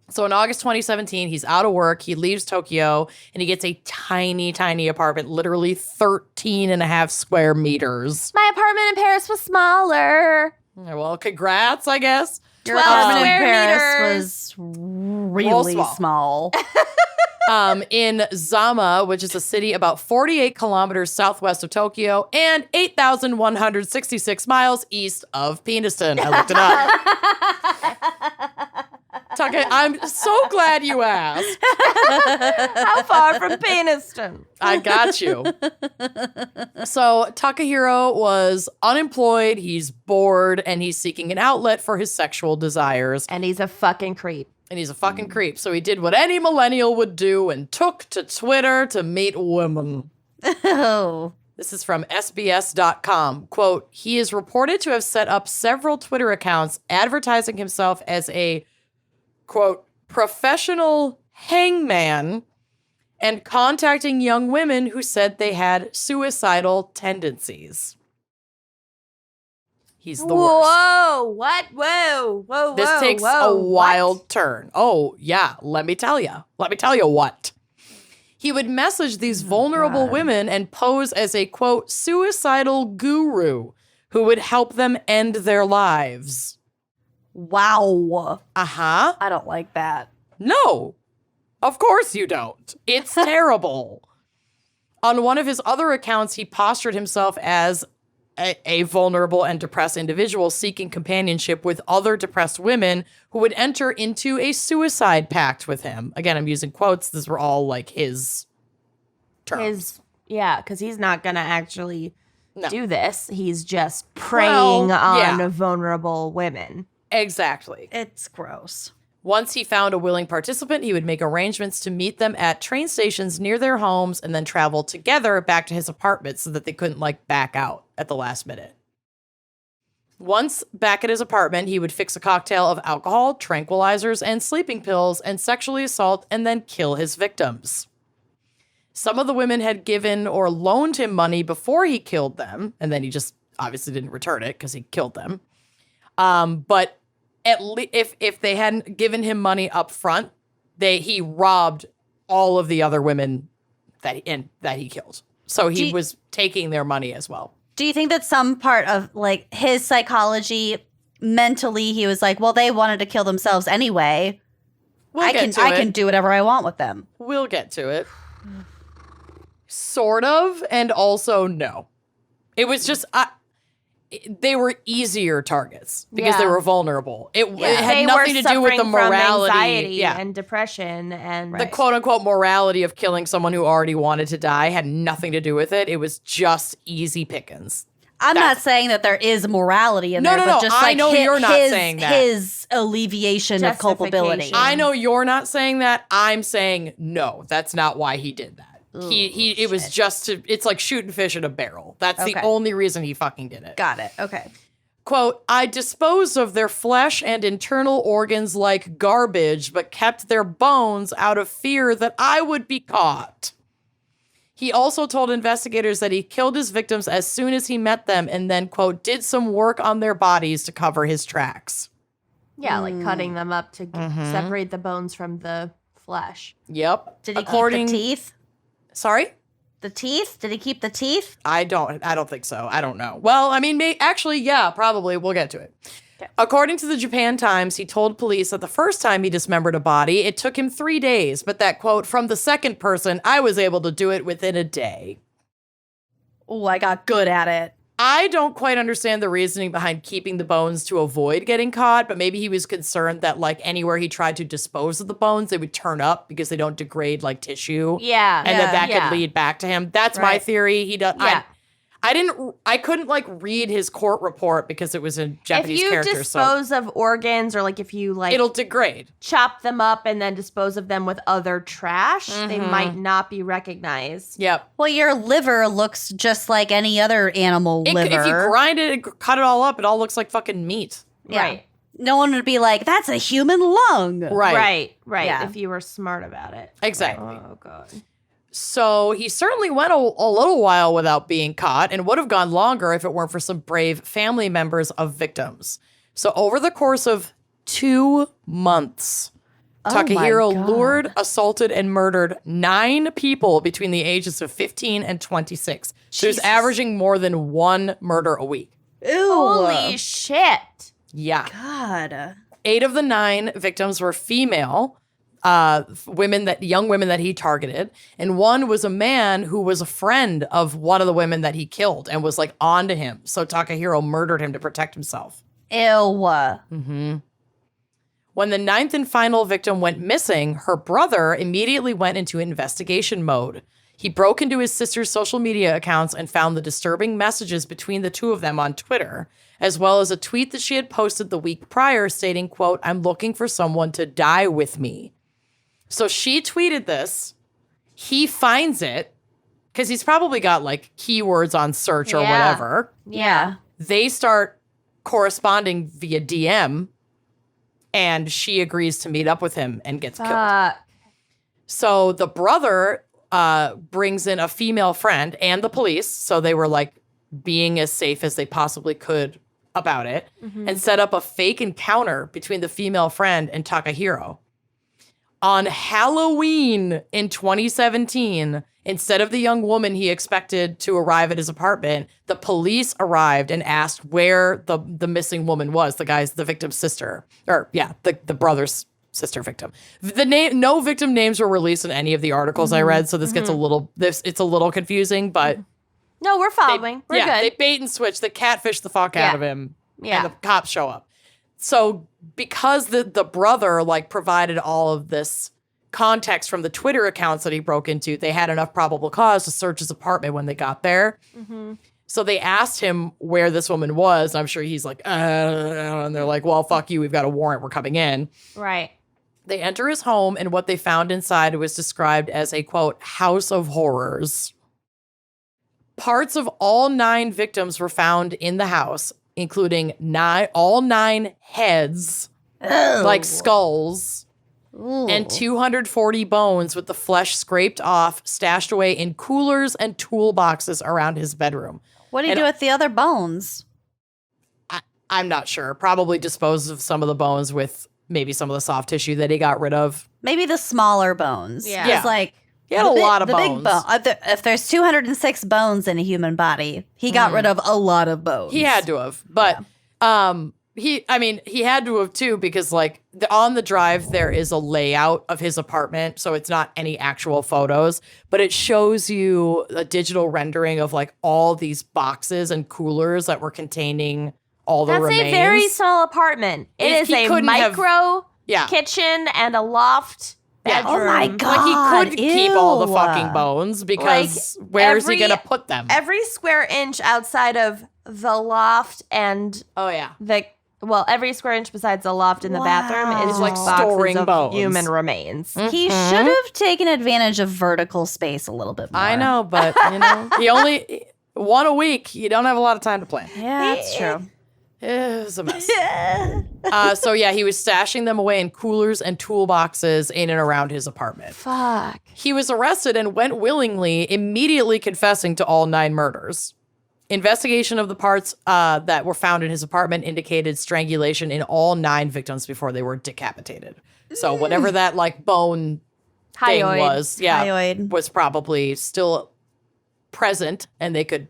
So in August 2017, he's out of work. He leaves Tokyo and he gets a tiny, tiny apartment, literally 13 and a half square meters. My apartment in Paris was smaller. Well, congrats, I guess. Your 12 apartment in square Paris meters. was really small. small. In Zama, which is a city about 48 kilometers southwest of Tokyo and 8,166 miles east of Peniston. I looked it up. Taka, I'm so glad you asked. How far from Peniston? I got you. So Takahiro was unemployed, he's bored, and he's seeking an outlet for his sexual desires. And he's a fucking creep. And he's a fucking creep. So he did what any millennial would do and took to Twitter to meet women. Oh. This is from SBS.com. Quote, he is reported to have set up several Twitter accounts advertising himself as a, quote, professional hangman and contacting young women who said they had suicidal tendencies. He's the worst. Whoa, what? Whoa. This takes a wild turn. Oh, yeah, let me tell you. Let me tell you what. He would message these vulnerable women and pose as a, quote, suicidal guru who would help them end their lives. Wow. Uh-huh. I don't like that. No, of course you don't. It's terrible. On one of his other accounts, he postured himself as a vulnerable and depressed individual seeking companionship with other depressed women who would enter into a suicide pact with him. Again, I'm using quotes. These were all like his terms. Because he's not going to actually No. do this. He's just preying on yeah. vulnerable women. Exactly. It's gross. Once he found a willing participant, he would make arrangements to meet them at train stations near their homes and then travel together back to his apartment so that they couldn't like back out at the last minute. Once back at his apartment, he would fix a cocktail of alcohol, tranquilizers, and sleeping pills and sexually assault and then kill his victims. Some of the women had given or loaned him money before he killed them, and then he just obviously didn't return it because he killed them. But at least if they hadn't given him money up front, he robbed all of the other women that he killed. So he was taking their money as well. Do you think that some part of like his psychology mentally, he was like, well, they wanted to kill themselves anyway. I can do whatever I want with them. We'll get to it. Sort of, and also no. It was just they were easier targets because they were vulnerable. It had nothing to do with the morality, anxiety and depression, and the quote unquote morality of killing someone who already wanted to die had nothing to do with it. It was just easy pickings. I'm not saying that there is morality in there, but just I know you're not saying that. His alleviation of culpability. I know you're not saying that. I'm saying no, that's not why he did that. It was just it's like shooting fish in a barrel. That's the only reason he fucking did it. Got it. Okay. Quote, I disposed of their flesh and internal organs like garbage, but kept their bones out of fear that I would be caught. He also told investigators that he killed his victims as soon as he met them and then, quote, did some work on their bodies to cover his tracks. Yeah, like cutting them up to separate the bones from the flesh. Yep. Did he keep the teeth? Sorry? The teeth? Did he keep the teeth? I don't think so. I don't know. Well, I mean, actually, yeah, probably. We'll get to it. Okay. According to the Japan Times, he told police that the first time he dismembered a body, it took him 3 days, but that, quote, from the second person, I was able to do it within a day. Oh, I got good at it. I don't quite understand the reasoning behind keeping the bones to avoid getting caught, but maybe he was concerned that, like, anywhere he tried to dispose of the bones, they would turn up because they don't degrade like tissue. Yeah. And that could lead back to him. That's my theory. He does. Yeah. I couldn't like read his court report because it was a Japanese character. If you dispose of organs, or like if you like, it'll degrade. Chop them up and then dispose of them with other trash, they might not be recognized. Yep. Well, your liver looks just like any other animal liver. If you grind it and cut it all up, it all looks like fucking meat. Yeah. Right. No one would be like, that's a human lung. Right. Yeah. If you were smart about it. Exactly. Oh, God. So he certainly went a little while without being caught and would have gone longer if it weren't for some brave family members of victims. So over the course of 2 months, Takahiro lured, assaulted, and murdered 9 people between the ages of 15 and 26. So he's averaging more than 1 murder a week. Ew. Holy shit. Yeah. God. 8 of the 9 victims were female. Young women that he targeted. And one was a man who was a friend of one of the women that he killed and was like on to him. So Takahiro murdered him to protect himself. Ew. Mm-hmm. When the 9th and final victim went missing, her brother immediately went into investigation mode. He broke into his sister's social media accounts and found the disturbing messages between the two of them on Twitter, as well as a tweet that she had posted the week prior stating, quote, I'm looking for someone to die with me. So she tweeted this. He finds it because he's probably got like keywords on search or whatever. Yeah. They start corresponding via DM and she agrees to meet up with him and gets killed. So the brother brings in a female friend and the police. So they were like being as safe as they possibly could about it and set up a fake encounter between the female friend and Takahiro. On Halloween in 2017, instead of the young woman he expected to arrive at his apartment, the police arrived and asked where the missing woman was, the victim's sister. The brother's sister victim. No victim names were released in any of the articles I read, so this gets it's a little confusing, but no, we're following. We're good. They bait and switch, they catfish the fuck out of him, and the cops show up. So because the brother like provided all of this context from the Twitter accounts that he broke into, they had enough probable cause to search his apartment when they got there. So they asked him where this woman was. And I'm sure he's like, and they're like, well, fuck you. We've got a warrant. We're coming in. Right. They enter his home and what they found inside was described as a, quote, house of horrors. Parts of all 9 victims were found in the house, including all 9 heads, like skulls, and 240 bones with the flesh scraped off, stashed away in coolers and toolboxes around his bedroom. What do you do with the other bones? I'm not sure. Probably dispose of some of the bones with maybe some of the soft tissue that he got rid of. Maybe the smaller bones. Yeah. It's like he had a lot of bones. Big bone. If there's 206 bones in a human body, he got rid of a lot of bones. He had to have. But He had to have too, because like on the drive there is a layout of his apartment, so it's not any actual photos, but it shows you a digital rendering of like all these boxes and coolers that were containing all the remains. That's a very small apartment. It is a micro kitchen and a loft. Yeah. Oh my God. Like he could keep all the fucking bones, because like where's he gonna put them? Every square inch outside of the loft and every square inch besides the loft in the bathroom is like storing boxes bones. of human remains. Mm-hmm. He should have taken advantage of vertical space a little bit more. I know, but he only one a week. You don't have a lot of time to plan. Yeah, that's true. It was a mess. So he was stashing them away in coolers and toolboxes in and around his apartment. Fuck. He was arrested and went willingly, immediately confessing to all 9 murders. Investigation of the parts that were found in his apartment indicated strangulation in all 9 victims before they were decapitated. So whatever that like bone thing was, was probably still present, and they could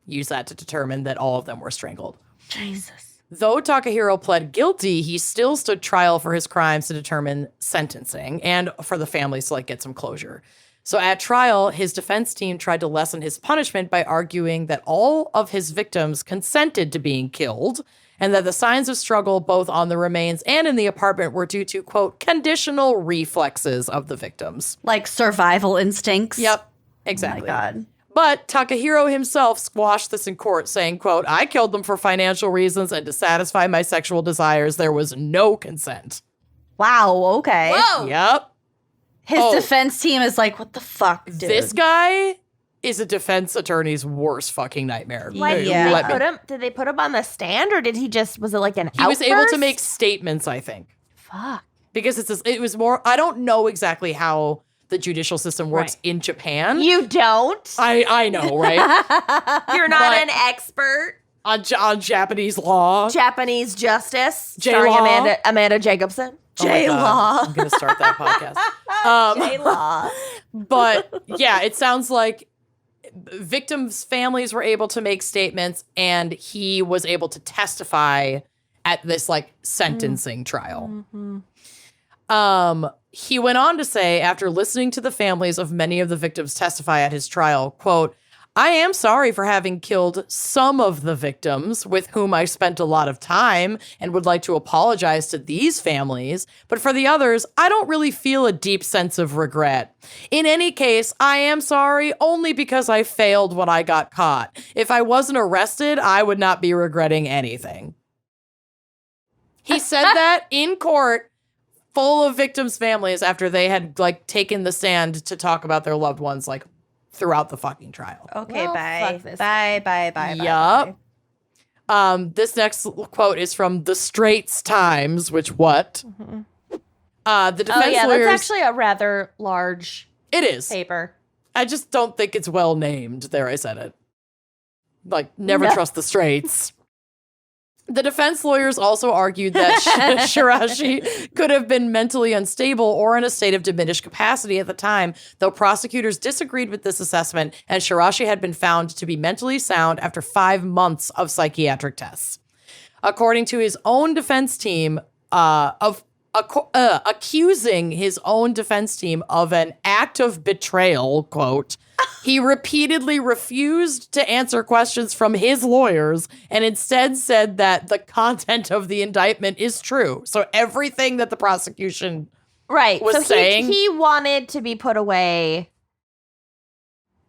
use that to determine that all of them were strangled. Jesus. Though Takahiro pled guilty, he still stood trial for his crimes to determine sentencing and for the families to like get some closure. So at trial, his defense team tried to lessen his punishment by arguing that all of his victims consented to being killed, and that the signs of struggle both on the remains and in the apartment were due to, quote, conditional reflexes of the victims. Like survival instincts? Yep, exactly. Oh my God. But Takahiro himself squashed this in court, saying, quote, I killed them for financial reasons and to satisfy my sexual desires. There was no consent. Wow, okay. Whoa. Yep. His defense team is like, what the fuck, dude? This guy is a defense attorney's worst fucking nightmare. Like, did they put him on the stand, or did was it like an He was able to make statements, I think. Fuck. Because it was more, I don't know exactly how the judicial system works in Japan. You don't? I know, right? You're not an expert on Japanese law. Japanese justice. J-law. Starring Amanda Jacobson. J-law. I'm going to start that podcast. J-law. But yeah, it sounds like victims' families were able to make statements, and he was able to testify at this like sentencing trial. Mm-hmm. He went on to say, after listening to the families of many of the victims testify at his trial, quote, I am sorry for having killed some of the victims with whom I spent a lot of time and would like to apologize to these families. But for the others, I don't really feel a deep sense of regret. In any case, I am sorry only because I failed when I got caught. If I wasn't arrested, I would not be regretting anything. He said that in court, full of victims' families, after they had like taken the stand to talk about their loved ones, like throughout the fucking trial. Okay, Well, bye. fuck this Bye. Yup. This next quote is from the Straits Times, which what? Mm-hmm. The defense lawyers... that's actually a rather large It is. paper. I just don't think it's well named. There, I said it. Like, never trust the Straits. The defense lawyers also argued that Shiraishi could have been mentally unstable or in a state of diminished capacity at the time, though prosecutors disagreed with this assessment, and Shiraishi had been found to be mentally sound after 5 months of psychiatric tests. According to his own defense team, accusing his own defense team of an act of betrayal, quote, he repeatedly refused to answer questions from his lawyers and instead said that the content of the indictment is true. So everything that the prosecution was saying. He wanted to be put away.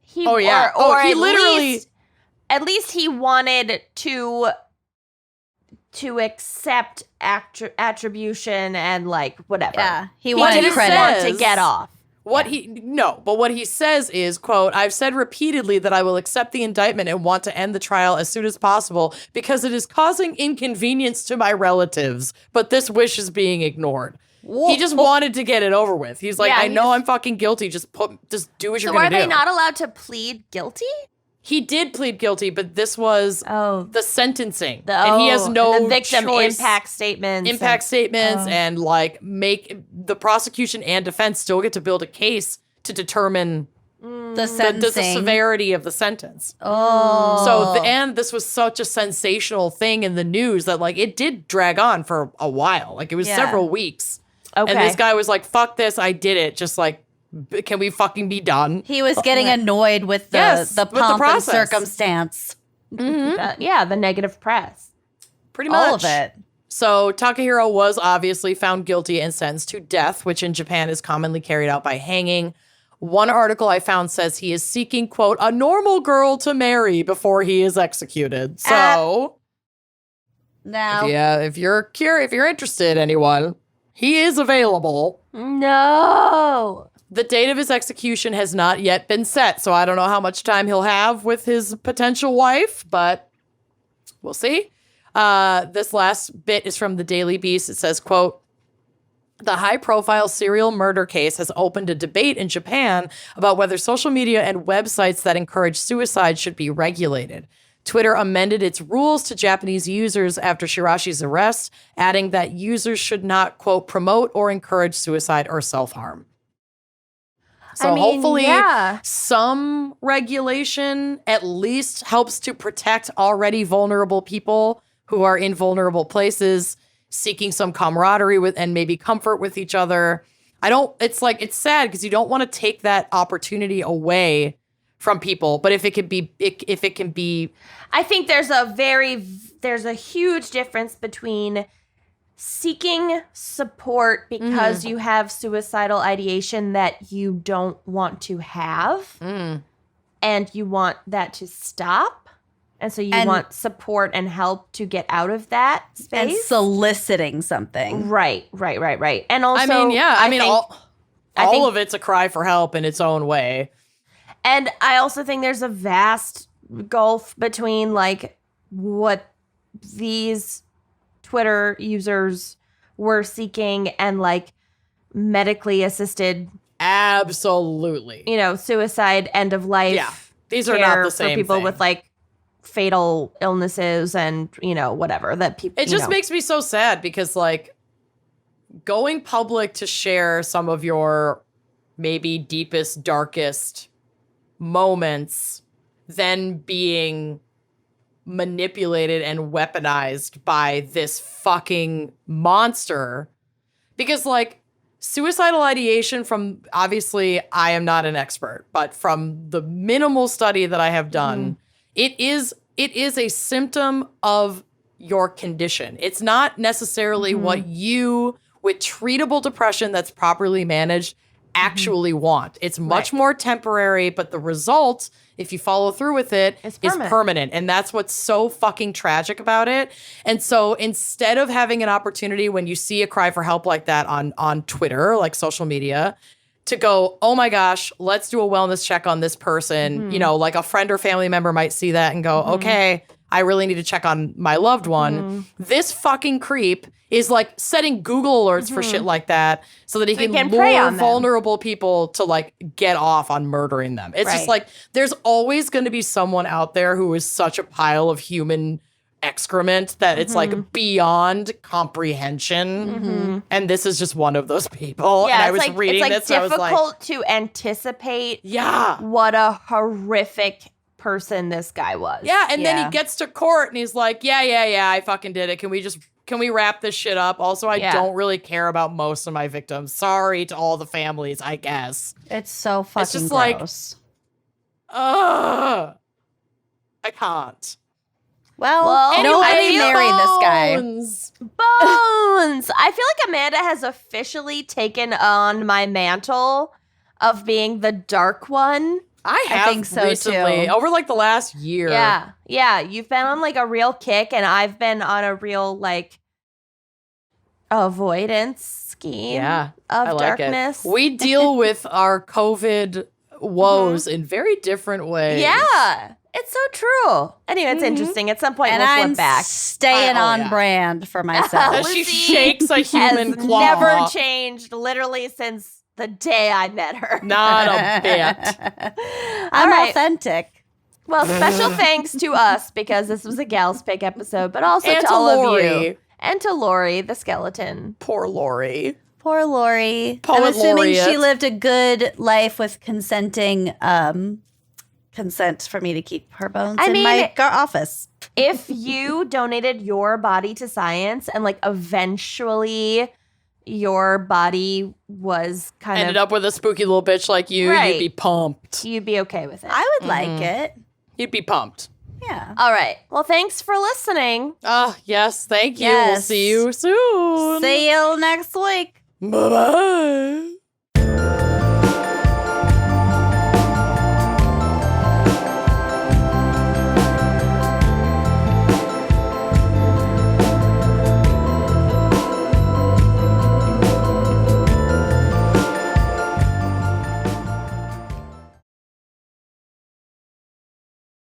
He literally. At least he wanted to accept attribution and like whatever. Yeah, he wanted credit to get off. What he says is, quote, I've said repeatedly that I will accept the indictment and want to end the trial as soon as possible because it is causing inconvenience to my relatives, but this wish is being ignored. Whoa. He just wanted to get it over with. He's like, I know I'm fucking guilty. Just do what you're going to do. So are they not allowed to plead guilty? He did plead guilty, but this was the sentencing. And he has no the victim choice. Impact statements And like the prosecution and defense still get to build a case to determine the sentencing. The severity of the sentence. Oh. And this was such a sensational thing in the news that, like, it did drag on for a while. Like, it was several weeks. Okay. And this guy was like, fuck this, I did it. Just like, can we fucking be done? He was getting annoyed with the pomp and circumstance. Mm-hmm. The negative press. Pretty much. All of it. So Takahiro was obviously found guilty and sentenced to death, which in Japan is commonly carried out by hanging. One article I found says he is seeking, quote, a normal girl to marry before he is executed. So, now, if you're interested, anyone, he is available. No. The date of his execution has not yet been set, so I don't know how much time he'll have with his potential wife, but we'll see. This last bit is from the Daily Beast. It says, quote, the high-profile serial murder case has opened a debate in Japan about whether social media and websites that encourage suicide should be regulated. Twitter amended its rules to Japanese users after Shiraishi's arrest, adding that users should not, quote, promote or encourage suicide or self-harm. So hopefully some regulation at least helps to protect already vulnerable people who are in vulnerable places, seeking some camaraderie with and maybe comfort with each other. It's sad because you don't want to take that opportunity away from people. But if it can be, I think there's a huge difference between seeking support because you have suicidal ideation that you don't want to have and you want that to stop. And so you want support and help to get out of that space. And soliciting something. Right. And also, all of it's a cry for help in its own way. And I also think there's a vast gulf between, like, what these Twitter users were seeking and, like, medically assisted. Absolutely. Suicide, end of life. Yeah. These are not the same for people thing. with, like, fatal illnesses and, whatever that people. It just makes me so sad because, like, going public to share some of your maybe deepest, darkest moments, then being manipulated and weaponized by this fucking monster. Because, like, suicidal ideation from, obviously, I am not an expert, but from the minimal study that I have done, it is a symptom of your condition. It's not necessarily what you, with treatable depression that's properly managed, actually want. It's much more temporary, but the result, if you follow through with it, is permanent. And that's what's so fucking tragic about it. And so instead of having an opportunity when you see a cry for help like that on Twitter, like social media, to go, oh my gosh, let's do a wellness check on this person. Like a friend or family member might see that and go, okay, I really need to check on my loved one. This fucking creep is, like, setting Google alerts for shit like that so that he can lure vulnerable people to, like, get off on murdering them. It's just like, there's always going to be someone out there who is such a pile of human excrement that it's like beyond comprehension. And this is just one of those people. Yeah, and I was reading it's this, I was like, difficult to anticipate yeah, what a horrific person this guy was. Yeah, and then he gets to court and he's like, yeah, I fucking did it. Can we wrap this shit up? Also, I don't really care about most of my victims. Sorry to all the families, I guess. It's so fucking it's just gross. I can't. Well, anyway, nobody marry this guy. Bones! I feel like Amanda has officially taken on my mantle of being the dark one. I think so recently, too. Over like the last year. Yeah. You've been on like a real kick, and I've been on a real like avoidance scheme of like darkness. It. We deal with our COVID woes in very different ways. Yeah. It's so true. Anyway, it's interesting. At some point, and we'll flip back. Staying on brand for myself. She shakes a human claw. Never changed, literally, since the day I met her. Not a bit. I'm authentic. Well, special thanks to us because this was a Gals Pick episode, but also to all Lori. of you. And to Lori, the skeleton. Poor Lori. Poor Lori. Poet I'm assuming laureate. she lived a good life with consenting consent for me to keep her bones in my office. If you donated your body to science and like eventually your body was ended up with a spooky little bitch like you, Right. you'd be pumped. you'd be okay with it. I would like it. You'd be pumped. Yeah. All right. Well, thanks for listening. Yes, thank you. Yes. We'll see you soon. See you next week. Bye-bye.